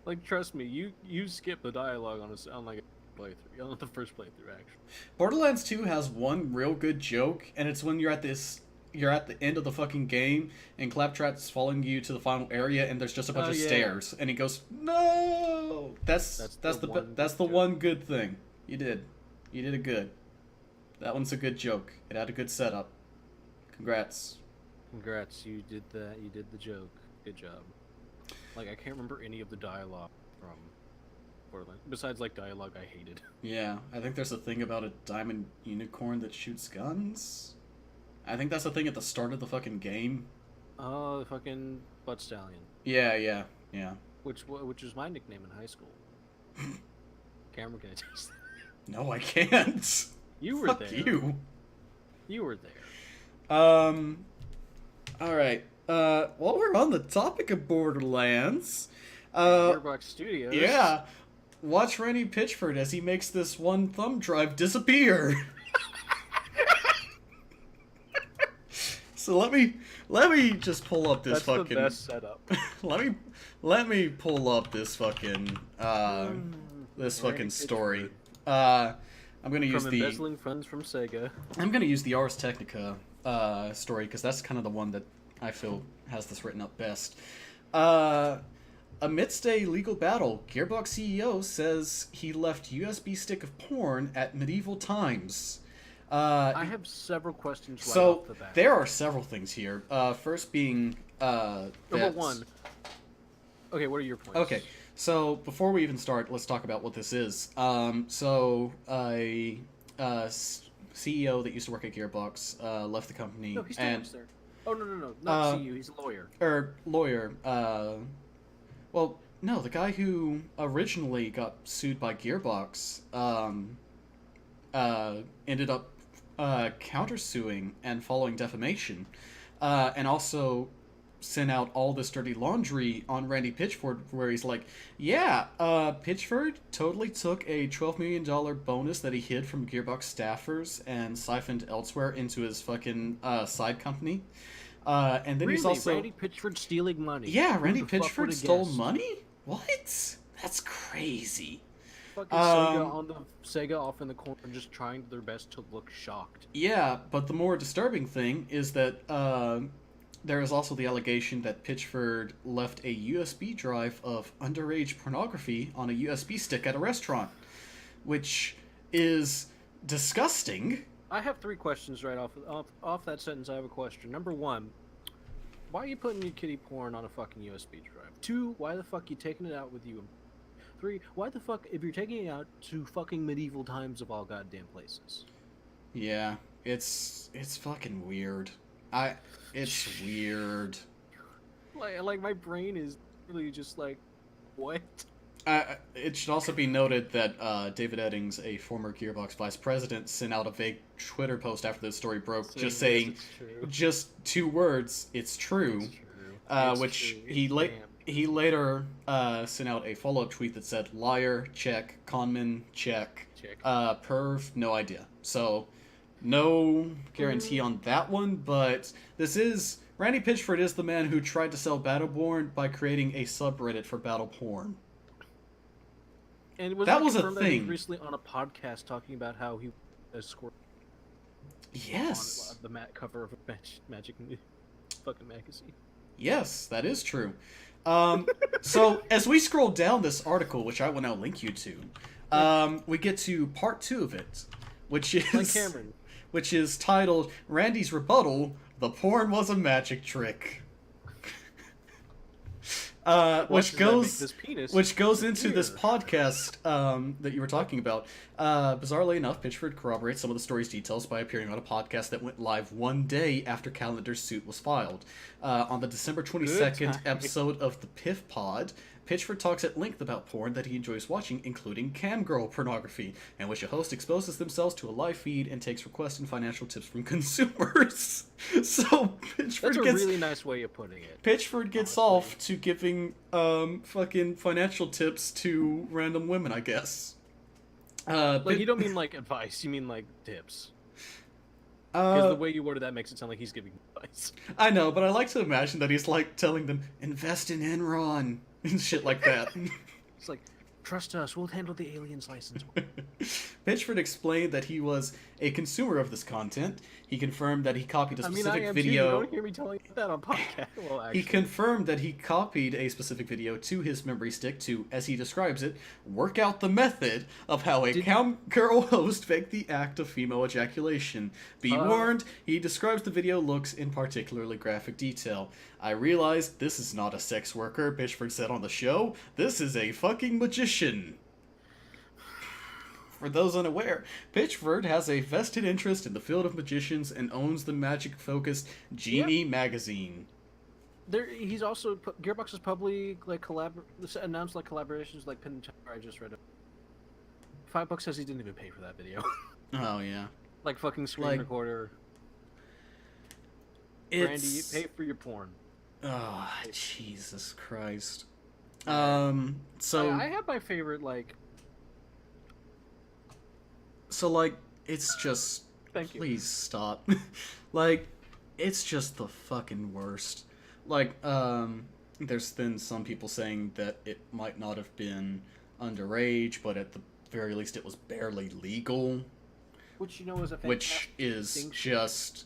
Like, trust me, you skip the dialogue on like a playthrough, on the first playthrough actually. Borderlands 2 has one real good joke, and it's when you're at the end of the fucking game, and Claptrap's following you to the final area, and there's just a bunch of stairs, and he goes, "No!" That's the one good thing you did. You did it good. That one's a good joke. It had a good setup. Congrats. Congrats, you did that. You did the joke. Good job. Like, I can't remember any of the dialogue from Borderlands besides like dialogue I hated. Yeah, I think there's a thing about a diamond unicorn that shoots guns. I think that's the thing at the start of the fucking game. Oh, the fucking butt stallion. Yeah. Which was my nickname in high school. Cameron, can I taste that? No, I can't. You were Fuck there. You were there. Alright. While we're on the topic of Borderlands, Gearbox Studios. yeah, watch Randy Pitchford as he makes this one thumb drive disappear. So let me just pull up this That's fucking. That's the best setup. let me pull up this fucking story. I'm gonna use from embezzling funds from Sega. I'm gonna use the Ars Technica story because that's kind of the one that I feel has this written up best. Amidst a legal battle, Gearbox CEO says he left USB stick of porn at medieval times. I have several questions right so off the bat. there are several things here. First being Number one. Okay, what are your points? Okay, so before we even start, let's talk about what this is. CEO that used to work at Gearbox left the company. No, he still works there. Oh no, not CEO. He's a lawyer. Lawyer. Well, no, the guy who originally got sued by Gearbox ended up countersuing and following defamation, and also sent out all this dirty laundry on Randy Pitchford, where he's like, yeah, Pitchford totally took a $12 million bonus that he hid from Gearbox staffers and siphoned elsewhere into his fucking side company. And then he's also Randy Pitchford stealing money. Yeah, Randy Pitchford stole money? What? That's crazy. Fucking Sega off in the corner just trying their best to look shocked. Yeah, but the more disturbing thing is that there is also the allegation that Pitchford left a USB drive of underage pornography on a USB stick at a restaurant, which is disgusting. I have 3 questions right off that sentence. I have a question. Number 1, why are you putting your kitty porn on a fucking USB drive? 2, why the fuck are you taking it out with you? 3, why the fuck, if you're taking it out to fucking medieval times of all goddamn places? Yeah, it's fucking weird. It's weird. Like my brain is really just like, what? It should also be noted that David Eddings, a former Gearbox vice president, sent out a vague Twitter post after this story broke, just saying, just 2 words, "It's true," which he later sent out a follow-up tweet that said, "Liar, check. Conman, check. Perv, no idea." So, no guarantee on that one, but this is Randy Pitchford is the man who tried to sell Battleborn by creating a subreddit for battle porn. And was that was a thing. That he was recently on a podcast talking about how he scored. Yes. On the cover of a Magic fucking magazine. Yes, that is true. So as we scroll down this article, which I will now link you to, we get to part 2 of it, which is like Cameron. Which is titled "Randy's Rebuttal: The Porn Was a Magic Trick." Which goes into this podcast that you were talking about. Bizarrely enough, Pitchford corroborates some of the story's details by appearing on a podcast that went live one day after Calendar's suit was filed. On the December 22nd episode of the Piff Pod, Pitchford talks at length about porn that he enjoys watching, including camgirl pornography, in which a host exposes themselves to a live feed and takes requests and financial tips from consumers. So Pitchford That's a really nice way of putting it. Pitchford gets off to giving fucking financial tips to random women, I guess. You don't mean like advice, you mean like tips. Because the way you worded that makes it sound like he's giving advice. I know, but I like to imagine that he's like telling them, invest in Enron and shit like that. It's like, trust us, we'll handle the aliens license. Pitchford explained that he was a consumer of this content. He confirmed that he copied a specific video. Too. You don't hear me telling you that on podcast. Well, actually. He confirmed that he copied a specific video to his memory stick to, as he describes it, work out the method of how a cowgirl host faked the act of female ejaculation. Be warned, he describes the video looks in particularly graphic detail. I realized this is not a sex worker, Pitchford said on the show. This is a fucking magician. For those unaware, Pitchford has a vested interest in the field of magicians and owns the magic-focused Genie magazine. He's also Gearbox has publicly announced collaborations like Pin and Teller. I just read it. $5 says he didn't even pay for that video. Oh yeah, like fucking screen recorder. Randy, you pay for your porn. Oh Jesus Christ. So I have my favorite So, it's just... Thank you. Please stop. It's just the fucking worst. There's been some people saying that it might not have been underage, but at the very least it was barely legal. Which, is a fantastic Which is just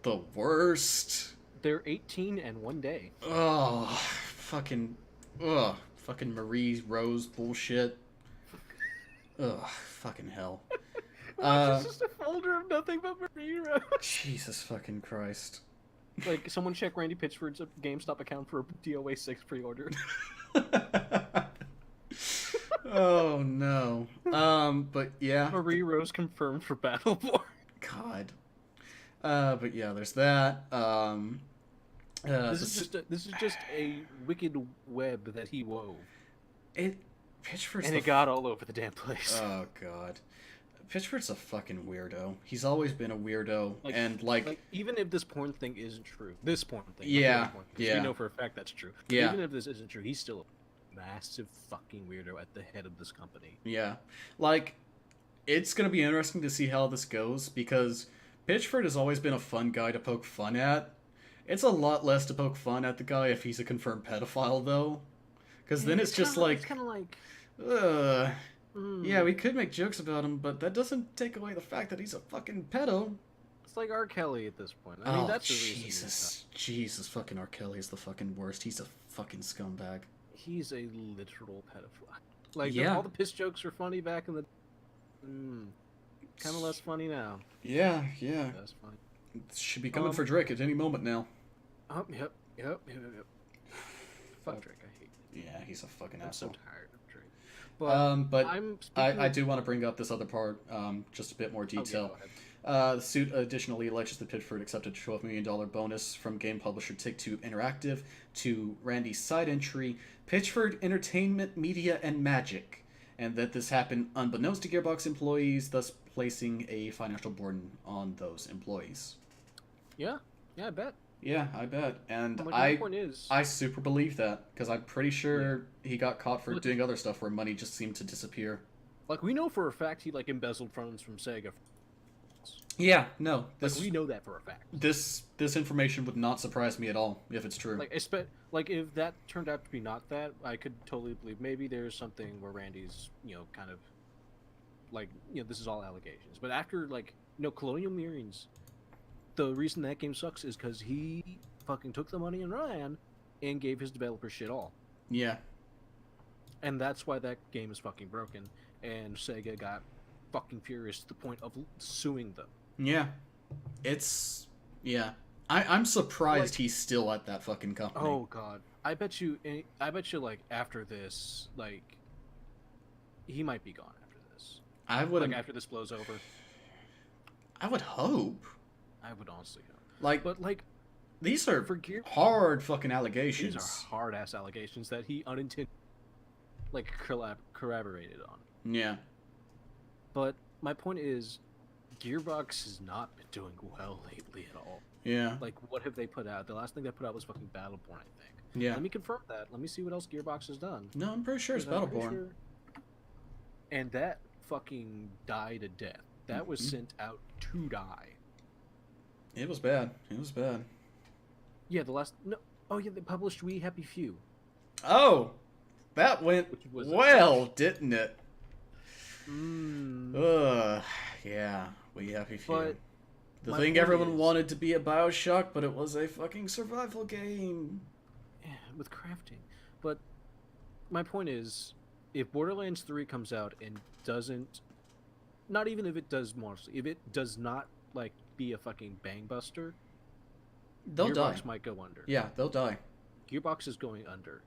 the worst. They're 18 and 1 day. Fucking Marie Rose bullshit. Ugh, fucking hell. It's just a folder of nothing but Marie Rose. Jesus fucking Christ. Someone check Randy Pitchford's GameStop account for a DOA 6 pre-order. Oh no. But yeah. Marie Rose confirmed for Battleborn. God. But yeah, there's that. This is just a wicked web that he wove. Pitchford's it got all over the damn place. Oh god. Pitchford's a fucking weirdo. He's always been a weirdo, even if this porn thing isn't true, we know for a fact that's true. Yeah. Even if this isn't true, he's still a massive fucking weirdo at the head of this company. Yeah, it's gonna be interesting to see how this goes because Pitchford has always been a fun guy to poke fun at. It's a lot less to poke fun at the guy if he's a confirmed pedophile, though, because then it's just it's kind of like. Yeah, we could make jokes about him, but that doesn't take away the fact that he's a fucking pedo. It's like R. Kelly at this point. I mean, that's Jesus, fucking R. Kelly is the fucking worst. He's a fucking scumbag. He's a literal pedophile. All the piss jokes were funny back in the... kind of less funny now. Yeah. That's funny. Should be coming for Drake at any moment now. Yep. Fuck Drake, I hate him. Yeah, he's a fucking asshole. I'm so tired of Drake. But I do want to bring up this other part, just a bit more detail. The suit additionally alleges that Pitchford accepted a $12 million bonus from game publisher Take-Two Interactive to Randy's side entry, Pitchford Entertainment, Media, and Magic, and that this happened unbeknownst to Gearbox employees, thus placing a financial burden on those employees. Yeah, I bet. Yeah, I bet. And I super believe that, because I'm pretty sure he got caught for doing other stuff where money just seemed to disappear. We know for a fact he, embezzled funds from Sega. allegations. Yeah, no, We know that for a fact. This information would not surprise me at all if it's true. Like if that turned out to be not that, I could totally believe maybe there's something where Randy's kind of like this is all allegations. But after Colonial Marines, the reason that game sucks is because he fucking took the money and ran, and gave his developer shit all. Yeah. And that's why that game is fucking broken, and Sega got fucking furious to the point of suing them. Yeah. I'm surprised he's still at that fucking company. Oh god. I bet you after this, he might be gone after this. After this blows over. I would hope. I would honestly hope. But these are hard fucking allegations. These are hard ass allegations that he unintentionally corroborated on. Yeah. But my point is, Gearbox has not been doing well lately at all. Yeah. What have they put out? The last thing they put out was fucking Battleborn, I think. Yeah. Let me confirm that. Let me see what else Gearbox has done. No, I'm pretty sure it's Battleborn. Sure. And that fucking died a death. That was sent out to die. It was bad. Yeah, they published We Happy Few. Oh! That went well, didn't it? Yeah, We Happy Few. But the thing everyone wanted to be a BioShock, but it was a fucking survival game. Yeah, with crafting. But my point is, if Borderlands 3 comes out and doesn't... Not even if it does mostly, if it does not, be a fucking bangbuster, they'll die. Gearbox might go under. Yeah, they'll die. Gearbox is going under.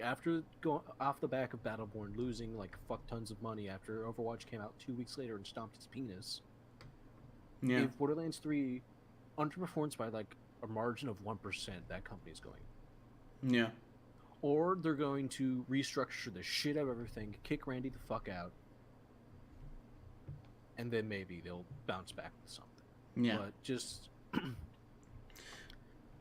After going off the back of Battleborn losing fuck tons of money after Overwatch came out 2 weeks later and stomped its penis. Yeah. If Borderlands 3 underperforms by a margin of 1%, that company's going. Yeah. Or they're going to restructure the shit out of everything, kick Randy the fuck out, and then maybe they'll bounce back with something. Yeah. But just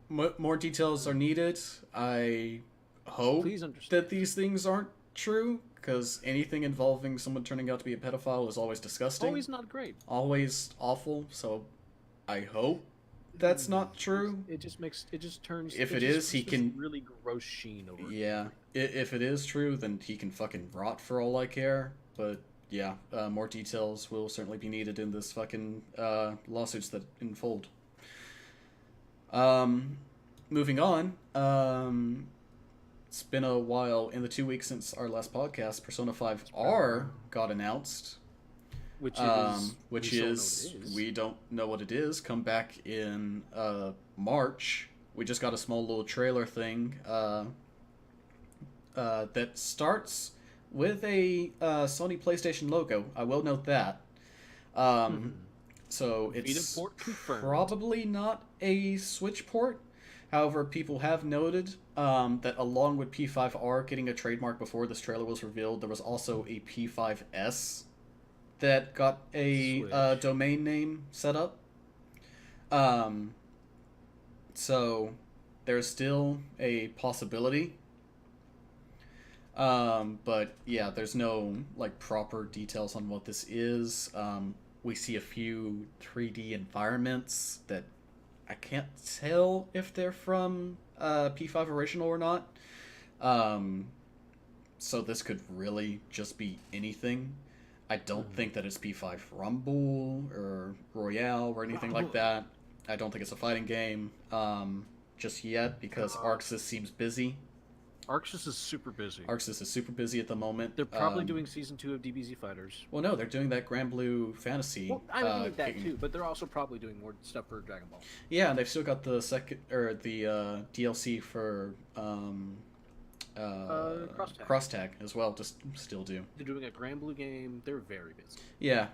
more details are needed. I hope that these things aren't true, because anything involving someone turning out to be a pedophile is always disgusting. Always not great. Always awful. So I hope that's not true. It just turns. If it is, he can really gross sheen over. Yeah. If it is true, then he can fucking rot for all I care. But yeah, more details will certainly be needed in this fucking lawsuits that unfold. Moving on. It's been a while. In the 2 weeks since our last podcast, Persona 5R got announced. Which is we don't know what it is. Come back in March. We just got a small little trailer thing that starts with a Sony PlayStation logo. I will note that. So it's probably not a Switch port. However, people have noted that along with P5R getting a trademark before this trailer was revealed, there was also a P5S that got a domain name set up. So there's still a possibility. But yeah, there's no proper details on what this is. We see a few 3D environments that I can't tell if they're from P5 original or not. So this could really just be anything. I don't think that it's P5 Rumble or Royale or anything like that. I don't think it's a fighting game just yet because Arxis seems busy. Arxis is super busy. Arxis is super busy at the moment. They're probably doing Season 2 of DBZ Fighters. Well, no, they're doing that Grand Blue Fantasy. Well, I mean that too, but they're also probably doing more stuff for Dragon Ball. Yeah, and they've still got the DLC for Cross Tag as well. Just still do. They're doing a Grand Blue game. They're very busy. Yeah,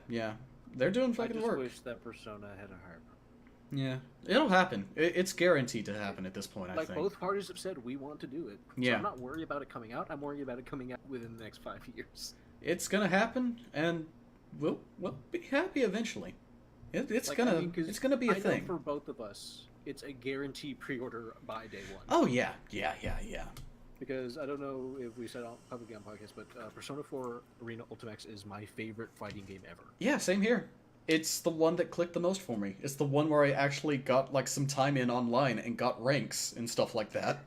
they're doing fucking work. I just wish that Persona had a higher. Yeah, it'll happen. It's guaranteed to happen at this point, I think. Both parties have said we want to do it. Yeah. So I'm not worried about it coming out. I'm worried about it coming out within the next 5 years. It's gonna happen, and we'll be happy eventually. It's gonna be a thing. I know for both of us, it's a guaranteed pre-order by day one. Oh yeah. Because I don't know if we said on publicly on podcast, but Persona 4 Arena Ultimax is my favorite fighting game ever. Yeah, same here. It's the one that clicked the most for me. It's the one where I actually got like some time in online and got ranks and stuff like that.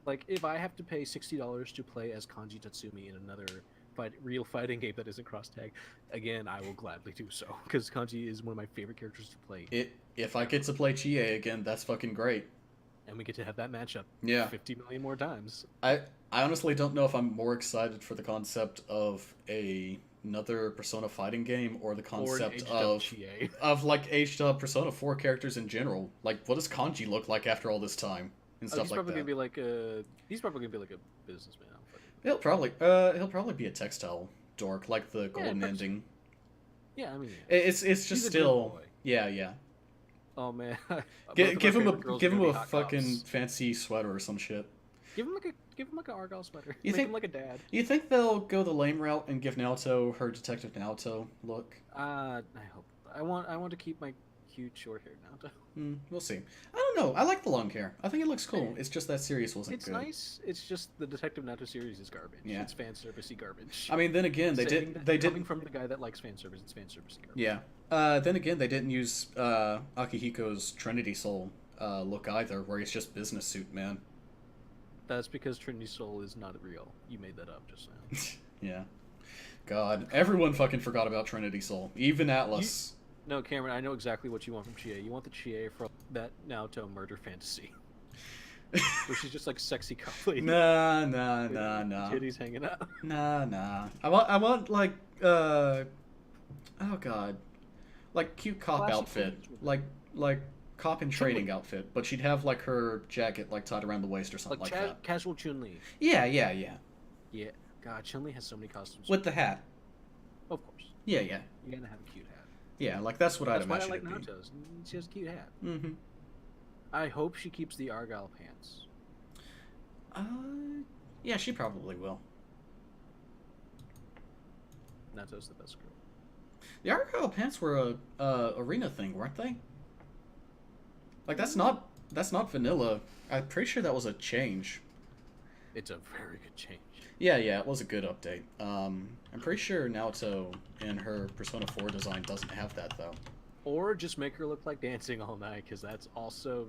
Like, if I have to pay $60 to play as Kanji Tatsumi in another real fighting game that isn't cross tag, again, I will gladly do so because Kanji is one of my favorite characters to play. If I get to play Chie again, that's fucking great. And we get to have that matchup. Yeah, 50 million more times. I honestly don't know if I'm more excited for the concept of another Persona fighting game or the concept of like aged up Persona 4 characters in general. Like, what does Kanji look like after all this time and stuff like that? He's probably gonna be like a businessman. He'll probably be a textile dork, like the golden ending. Yeah, I mean, it's just still yeah. Oh man, give him a fucking fancy sweater or some shit. Give him like an Argyle sweater. Make him like a dad. You think they'll go the lame route and give Naoto her Detective Naoto look? I hope. I want to keep my cute short hair Naoto. We'll see. I don't know. I like the long hair. I think it looks cool. It's just that series wasn't good. It's nice. It's just the Detective Naoto series is garbage. Yeah. It's fan servicey garbage. I mean, then again, they didn't coming from the guy that likes fan service. It's fan servicey garbage. Yeah. Then again, they didn't use Akihiko's Trinity Soul look either, where he's just business suit man. That's because Trinity Soul is not real. You made that up just now. Yeah. God, everyone fucking forgot about Trinity Soul, even Atlas. No, Cameron, I know exactly what you want from Chie. You want the Chie from that Naoto murder fantasy. Where she's just like sexy couple. Nah. Titties hanging out. Nah. I want like oh god. Like cute cop Classic outfit. Like cop in training outfit, but she'd have like her jacket like tied around the waist or something like that. Casual Chun-Li. Yeah. Yeah. God, Chun-Li has so many costumes. With the hat. Of course. Yeah. You're gonna have a cute hat. Yeah, like that's what I'd imagine. That's why I like Naoto's. She has a cute hat. Mm-hmm. I hope she keeps the Argyle pants. Yeah, she probably will. Naoto's the best girl. The Argyle pants were a arena thing, weren't they? Like that's not vanilla. I'm pretty sure that was a change. It's a very good change. Yeah, it was a good update. I'm pretty sure Naoto in her Persona 4 design doesn't have that though. Or just make her look like Dancing All Night, because that's also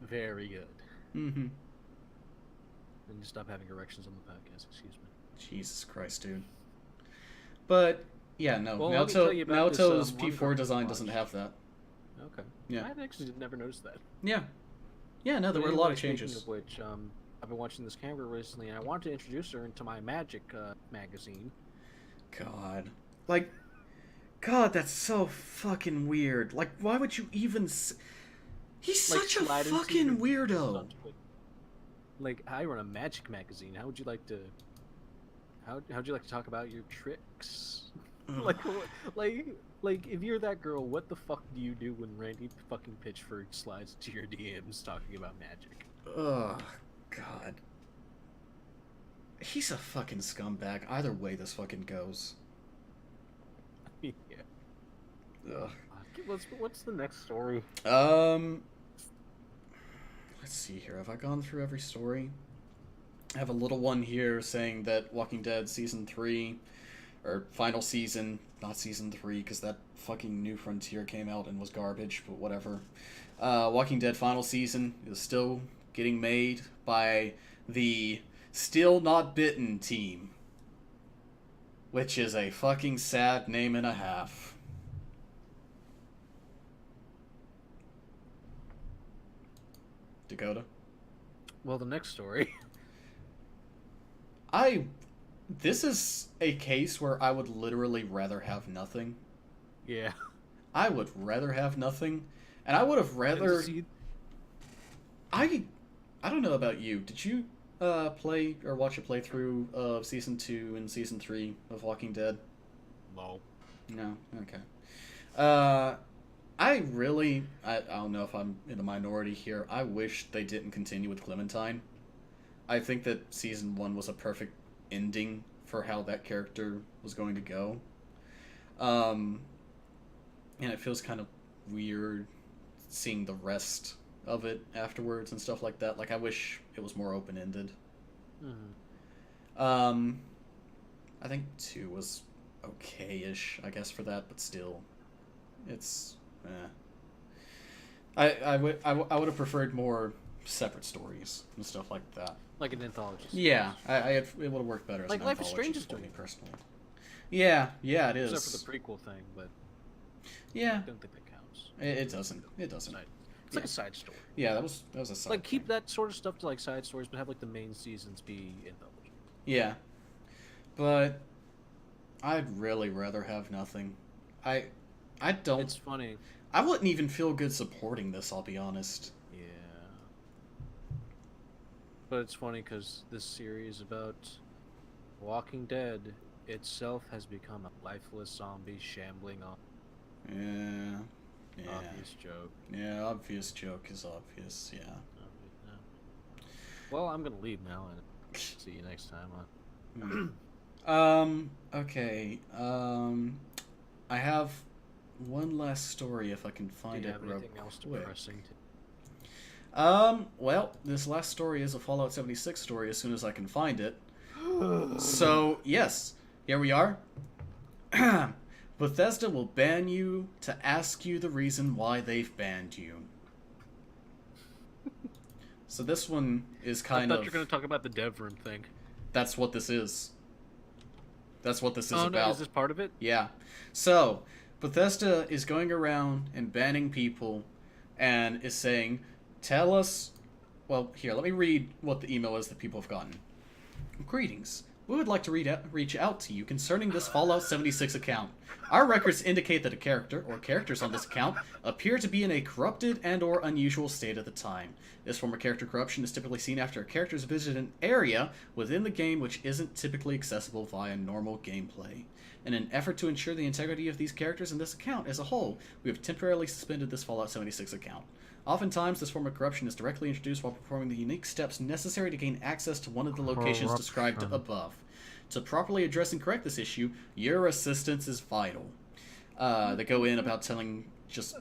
very good. Mm-hmm. And stop having erections on the podcast, excuse me. Jesus Christ, dude. But yeah, no, well, Naoto's P4 design doesn't have that. Okay. Yeah. I actually never noticed that. Yeah. No, there were a lot of changes. Speaking of which, I've been watching this camera recently, and I wanted to introduce her into my Magic magazine. God, that's so fucking weird. Like, why would you even... He's such a fucking weirdo. Like, I run a Magic magazine. How would you like to... How'd you like to talk about your tricks? Like, if you're that girl, what the fuck do you do when Randy fucking Pitchford slides into your DMs talking about Magic? Ugh, God. He's a fucking scumbag. Either way this fucking goes. Yeah. Ugh. What's the next story? Let's see here. Have I gone through every story? I have a little one here saying that Walking Dead Season 3, or final season, not Season 3, because that fucking New Frontier came out and was garbage, but whatever. Walking Dead final season is still getting made by the Still Not Bitten team, which is a fucking sad name and a half. Dakota? Well, the next story. This is a case where I would literally rather have nothing. Yeah. I would rather have nothing. And I would have rather... I don't know about you. Did you play or watch a playthrough of Season 2 and Season 3 of Walking Dead? No. No? Okay. I don't know if I'm in the minority here. I wish they didn't continue with Clementine. I think that Season 1 was a perfect ending for how that character was going to go. And it feels kind of weird seeing the rest of it afterwards and stuff like that. Like, I wish it was more open-ended. Mm-hmm. I think 2 was okay-ish, I guess, for that, but still. It's, I would have preferred more separate stories and stuff like that. Like an anthology. Yeah, it would have worked better as like an Life is anthology Strange is for me doing personally. Yeah, it is. Except for the prequel thing, but yeah, I don't think that counts. It doesn't. It doesn't. It's like a side story. Yeah, that was a side. Like keep that sort of stuff to like side stories, but have like the main seasons be anthology. Yeah, but I'd really rather have nothing. I don't. It's funny. I wouldn't even feel good supporting this. I'll be honest. Yeah. But it's funny because this series about Walking Dead itself has become a lifeless zombie shambling on. Yeah. Obvious joke. Yeah, obvious joke is obvious. Yeah. Well, I'm gonna leave now and see you next time. Okay. I have one last story if I can find Do you it have real anything else quick. depressing Well, this last story is a Fallout 76 story as soon as I can find it. So, yes, here we are. Bethesda will ban you to ask you the reason why they've banned you. So this one is kind of... I thought you were going to talk about the dev room thing. That's what this is. That's what this is about. about. Is this part of it? Yeah. So, Bethesda is going around and banning people and is saying, tell us... Well, here, let me read what the email is that people have gotten. Greetings. We would like to reach out to you concerning this Fallout 76 account. Our records indicate that a character, or characters on this account, appear to be in a corrupted and or unusual state at the time. This form of character corruption is typically seen after a character has visited an area within the game which isn't typically accessible via normal gameplay. In an effort to ensure the integrity of these characters and this account as a whole, we have temporarily suspended this Fallout 76 account. Oftentimes, this form of corruption is directly introduced while performing the unique steps necessary to gain access to one of the locations described above. To properly address and correct this issue, your assistance is vital. They go in about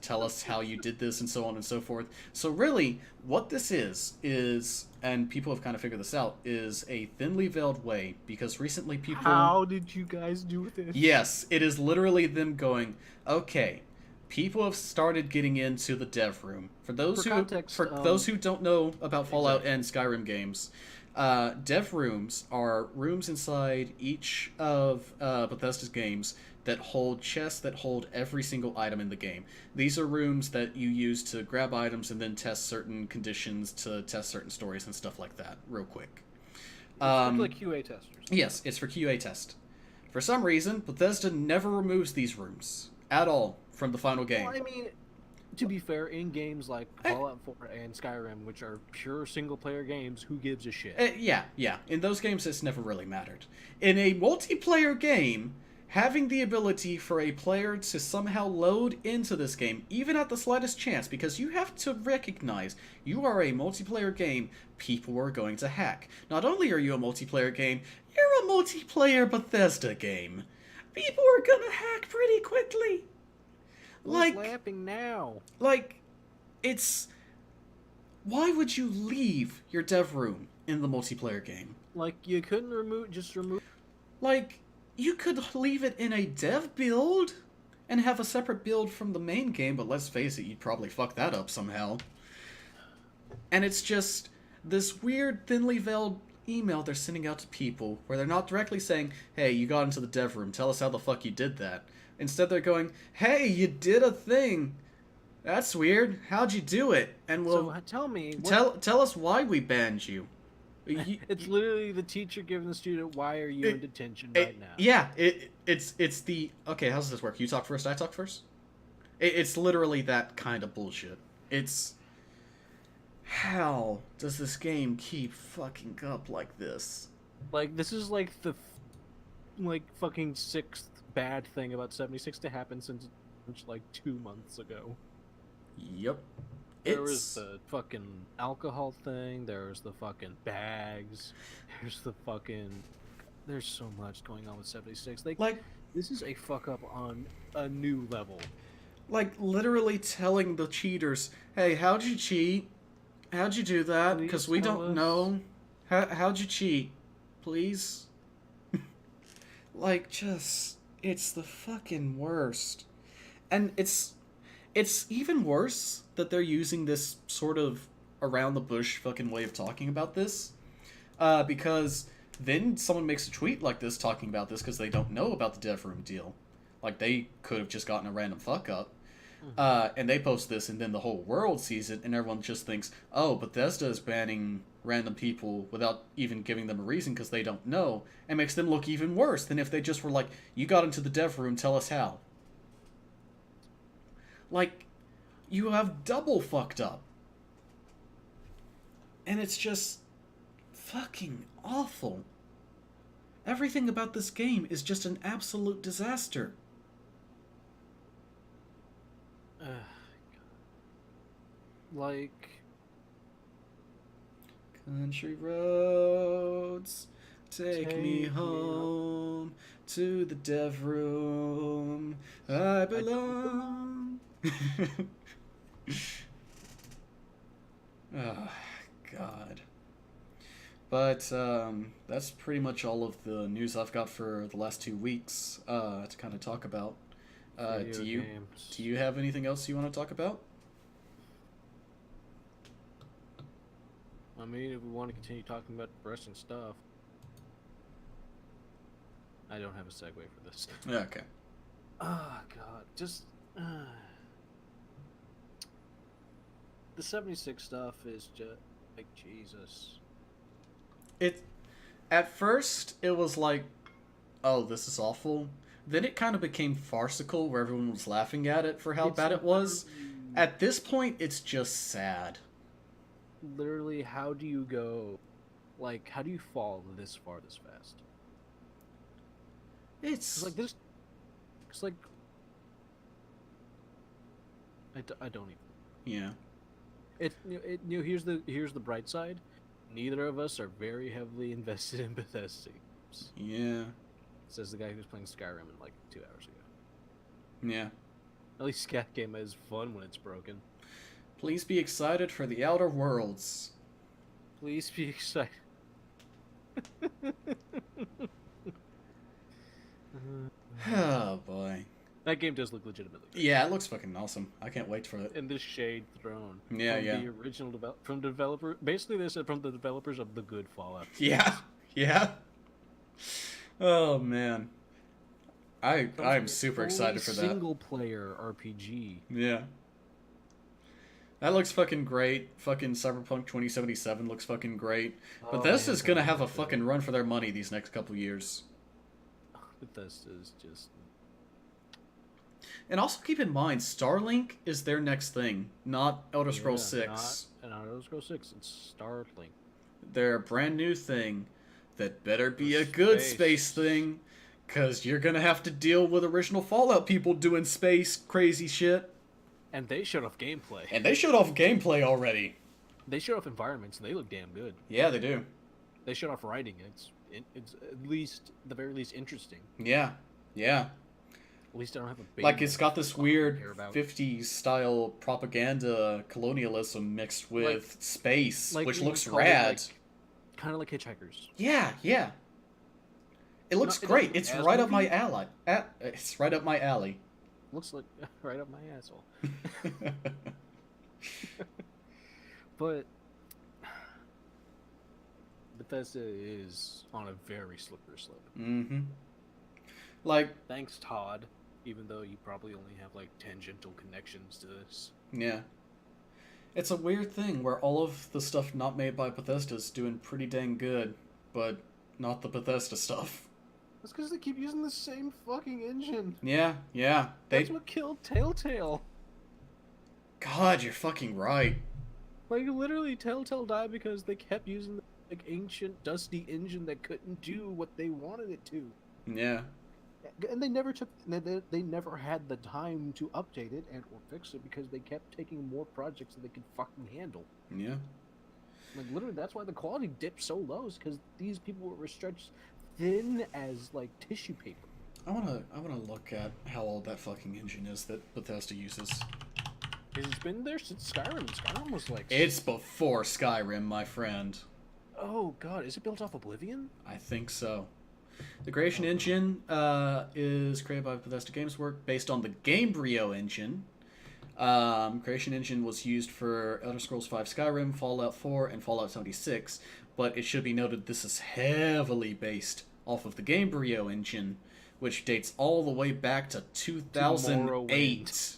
tell us how you did this and so on and so forth. So really, what this is, and people have kind of figured this out, is a thinly veiled way, because recently people... How did you guys do this? Yes, it is literally them going, okay, people have started getting into the dev room. For those who don't know about Fallout and Skyrim games, dev rooms are rooms inside each of Bethesda's games that hold chests that hold every single item in the game. These are rooms that you use to grab items and then test certain conditions, to test certain stories and stuff like that, real quick. It's like QA testers. Yes, it's for QA test. For some reason, Bethesda never removes these rooms at all from the final game. Well, I mean, to be fair, in games like Fallout 4 and Skyrim, which are pure single-player games, who gives a shit? Yeah. In those games, it's never really mattered. In a multiplayer game, having the ability for a player to somehow load into this game, even at the slightest chance, because you have to recognize you are a multiplayer game, people are going to hack. Not only are you a multiplayer game, you're a multiplayer Bethesda game. People are gonna hack pretty quickly. Who's laughing now? Like, it's... Why would you leave your dev room in the multiplayer game? Like, you couldn't remove... Like, you could leave it in a dev build and have a separate build from the main game, but let's face it, you'd probably fuck that up somehow. And it's just this weird, thinly veiled email they're sending out to people where they're not directly saying, hey, you got into the dev room, tell us how the fuck you did that. Instead, they're going, hey, you did a thing. That's weird. How'd you do it? And we'll... So, tell me... Tell us why we banned you. It's literally the teacher giving the student, why are you in detention right now? Yeah, it's the... Okay, how does this work? You talk first, I talk first? It's literally that kind of bullshit. It's... How does this game keep fucking up like this? Like, this is like the... fucking sixth bad thing about 76 to happen since like 2 months ago. Yep. There was the fucking alcohol thing, there was the fucking bags, there's the fucking... There's so much going on with 76. Like, this is a fuck up on a new level. Like, literally telling the cheaters, hey, how'd you cheat? How'd you do that? Because we don't know. How'd you cheat? Please? Like, just... It's the fucking worst. And it's even worse that they're using this sort of around the bush fucking way of talking about this, because then someone makes a tweet like this talking about this because they don't know about the dev room deal. Like, they could have just gotten a random fuck up. And they post this, and then the whole world sees it, and everyone just thinks, oh, Bethesda is banning random people without even giving them a reason because they don't know, and makes them look even worse than if they just were like, you got into the dev room, tell us how. Like, you have double fucked up. And it's just fucking awful. Everything about this game is just an absolute disaster. Like... Country roads, take me home to the dev room. I belong. Oh, God. But that's pretty much all of the news I've got for the last 2 weeks to kind of talk about. Do you have anything else you want to talk about? I mean, if we want to continue talking about depressing stuff, I don't have a segue for this. Yeah, okay. Oh, God. Just... the 76 stuff is just... like, Jesus. At first, it was like, oh, this is awful. Then it kind of became farcical, where everyone was laughing at it for how bad it was. At this point, it's just sad. Literally, how do you go... like, how do you fall this far this fast? It's like this... It's like... I don't even... Yeah. Here's the bright side. Neither of us are very heavily invested in Bethesda games. Yeah. Says the guy who's playing Skyrim in like 2 hours ago. Yeah. At least Scat Game is fun when it's broken. Please be excited for the Outer Worlds. Please be excited. Oh, boy. That game does look legitimately good. Yeah, it looks fucking awesome. I can't wait for it. And the Shade Throne. Yeah, yeah. The original developer. Basically, they said from the developers of the good Fallout. Yeah, yeah. Oh man, I'm super excited for that. Single player RPG. Yeah. That looks fucking great. Fucking Cyberpunk 2077 looks fucking great. Bethesda's gonna have a fucking run for their money these next couple years. Bethesda's just... And also keep in mind, Starlink is their next thing, not Elder Scrolls 6. Not Elder Scrolls 6, it's Starlink. Their brand new thing that better be a good space thing, because you're gonna have to deal with original Fallout people doing space crazy shit. And they showed off gameplay. And they showed off gameplay already. They showed off environments, and they look damn good. Yeah, they do. They showed off writing. It's at the very least interesting. Yeah, yeah. At least I don't have a baby. Like, it's got this weird 50s style propaganda colonialism mixed with space, which looks rad. Kind of like Hitchhikers. Yeah, yeah. It looks great. It's right up my alley. It's right up my alley. Looks like right up my asshole. But Bethesda is on a very slippery slope. Mm-hmm. Like, thanks, Todd. Even though you probably only have like tangential connections to this. Yeah. It's a weird thing where all of the stuff not made by Bethesda is doing pretty dang good, but not the Bethesda stuff. That's because they keep using the same fucking engine. Yeah, yeah. That's what killed Telltale. God, you're fucking right. Like, literally, Telltale died because they kept using the like ancient, dusty engine that couldn't do what they wanted it to. Yeah. And they never took. They never had the time to update it and or fix it because they kept taking more projects than they could fucking handle. Yeah. Like, literally, that's why the quality dipped so low, is because these people were stretched thin as like tissue paper. I wanna look at how old that fucking engine is that Bethesda uses. It's been there since Skyrim. Skyrim was like... It's before Skyrim, my friend. Oh, God. Is it built off Oblivion? I think so. The creation engine is created by Bethesda Games Work based on the Gamebryo engine. Creation engine was used for Elder Scrolls V Skyrim, Fallout 4, and Fallout 76, but it should be noted this is heavily based off of the Gamebryo engine, which dates all the way back to 2008.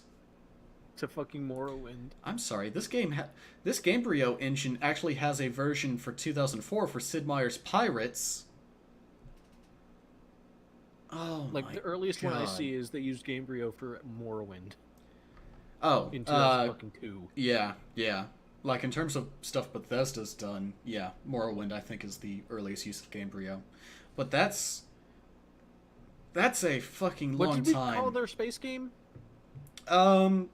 To fucking Morrowind. I'm sorry, this Gamebryo engine actually has a version for 2004 for Sid Meier's Pirates. Oh, like the earliest one I see is they used Gamebryo for Morrowind. Oh, in 2002. Yeah. Like in terms of stuff Bethesda's done, yeah, Morrowind I think is the earliest use of Gamebryo, but that's a fucking long time. What did we call their space game? Starlight?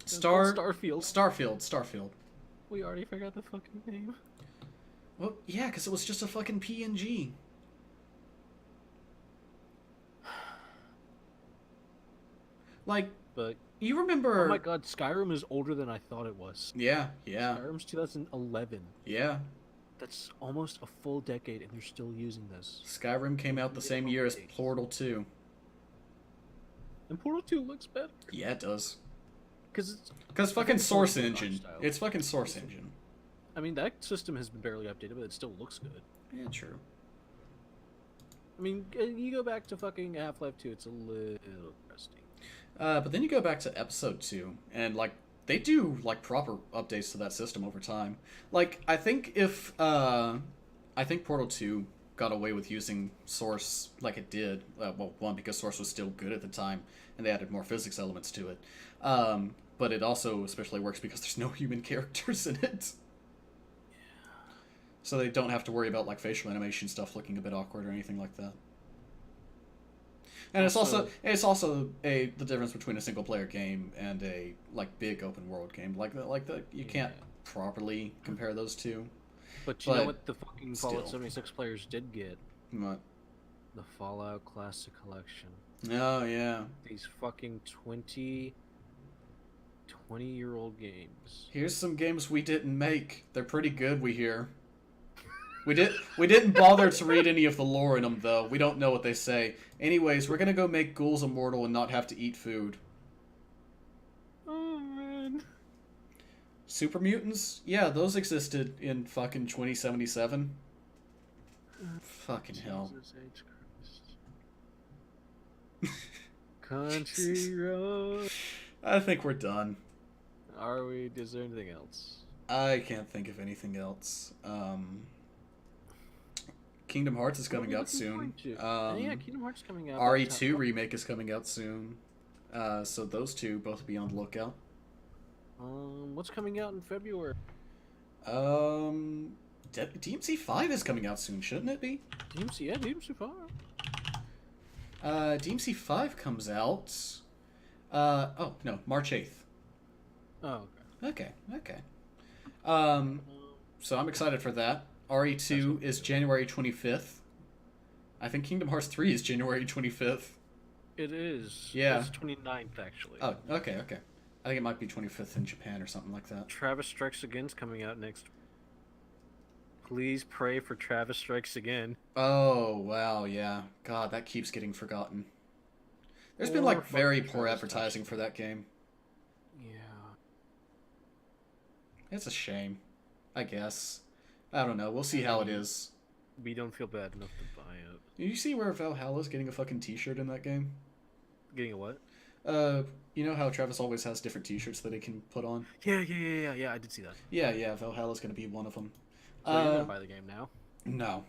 Starfield. Starfield. We already forgot the fucking name. Well, yeah, because it was just a fucking PNG. Like, but you remember... Oh my god, Skyrim is older than I thought it was. Yeah. Skyrim's 2011. Yeah. That's almost a full decade, and they're still using this. Skyrim came out the same year as Portal 2. And Portal 2 looks better. Yeah, it does. Because fucking Source Engine. It's fucking Source Engine. I mean, that system has been barely updated, but it still looks good. Yeah, true. I mean, you go back to fucking Half-Life 2, it's a little rusty. But then you go back to Episode 2, and, like, they do, like, proper updates to that system over time. Like, I think if, I think Portal 2 got away with using Source like it did. Well, one, because Source was still good at the time, and they added more physics elements to it. But it also especially works because there's no human characters in it. So they don't have to worry about, like, facial animation stuff looking a bit awkward or anything like that. And it's also the difference between a single player game and a, like, big open world game. You can't properly compare those two. But you know what the fucking Fallout 76 players did get? What? The Fallout Classic Collection. Oh, yeah. These fucking 20-year-old games. Here's some games we didn't make. They're pretty good, we hear. We didn't bother to read any of the lore in them, though. We don't know what they say. Anyways, we're gonna go make ghouls immortal and not have to eat food. Oh, man. Super mutants? Yeah, those existed in fucking 2077. Fucking hell. Jesus H. Christ. Country road. I think we're done. Are we? Is there anything else? I can't think of anything else. Kingdom Hearts is coming out soon. Yeah, Kingdom Hearts coming out. RE2 remake is coming out soon. So those two both be on the lookout. What's coming out in February? DMC 5 is coming out soon, shouldn't it be? DMC 5. DMC 5 comes out. March 8th. Oh, okay. So I'm excited for that. RE2 is January 25th. I think Kingdom Hearts 3 is January 25th. It is. Yeah. It's 29th, actually. Oh, okay. I think it might be 25th in Japan or something like that. Travis Strikes Again's coming out next. Please pray for Travis Strikes Again. Oh, wow, yeah. God, that keeps getting forgotten. There's been, like, very poor advertising for that game. Yeah. It's a shame, I guess. I don't know. We'll see how it is. We don't feel bad enough to buy it. Did you see where Valhalla's getting a fucking t-shirt in that game? Getting a what? You know how Travis always has different t-shirts that he can put on? Yeah, I did see that. Yeah, Valhalla's gonna be one of them. So you're gonna buy the game now? No.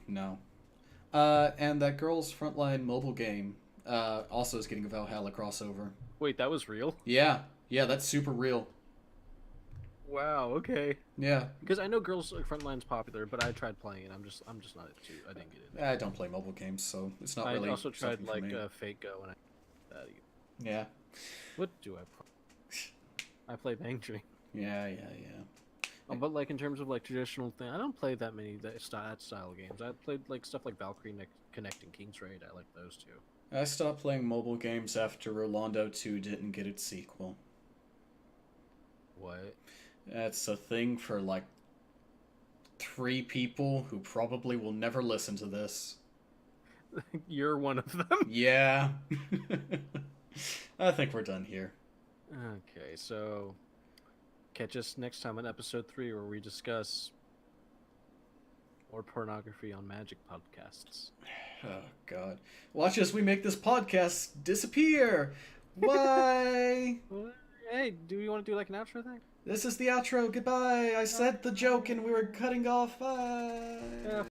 And that Girls Frontline mobile game, also is getting a Valhalla crossover. Wait, that was real? Yeah, that's super real. Wow, okay. Yeah. Because I know Girls Frontline's popular, but I tried playing it. I'm just not into. I didn't get it. I don't play mobile games, so it's not really. I also tried like Fate Go and Yeah. What do I play? I play Bang Tree. Yeah. But like in terms of like traditional thing, I don't play that many that style games. I played like stuff like Valkyrie Connecting King's Raid. I like those two. I stopped playing mobile games after Rolando 2 didn't get its sequel. What? That's a thing for like 3 people who probably will never listen to this. You're one of them. Yeah. I think we're done here. Okay, so catch us next time on episode 3 where we discuss more pornography on Magic podcasts. Oh, God. Watch as we make this podcast disappear. Bye. Hey, do you want to do like an outro thing? This is the outro. Goodbye. I said the joke and we were cutting off. Bye. Yeah.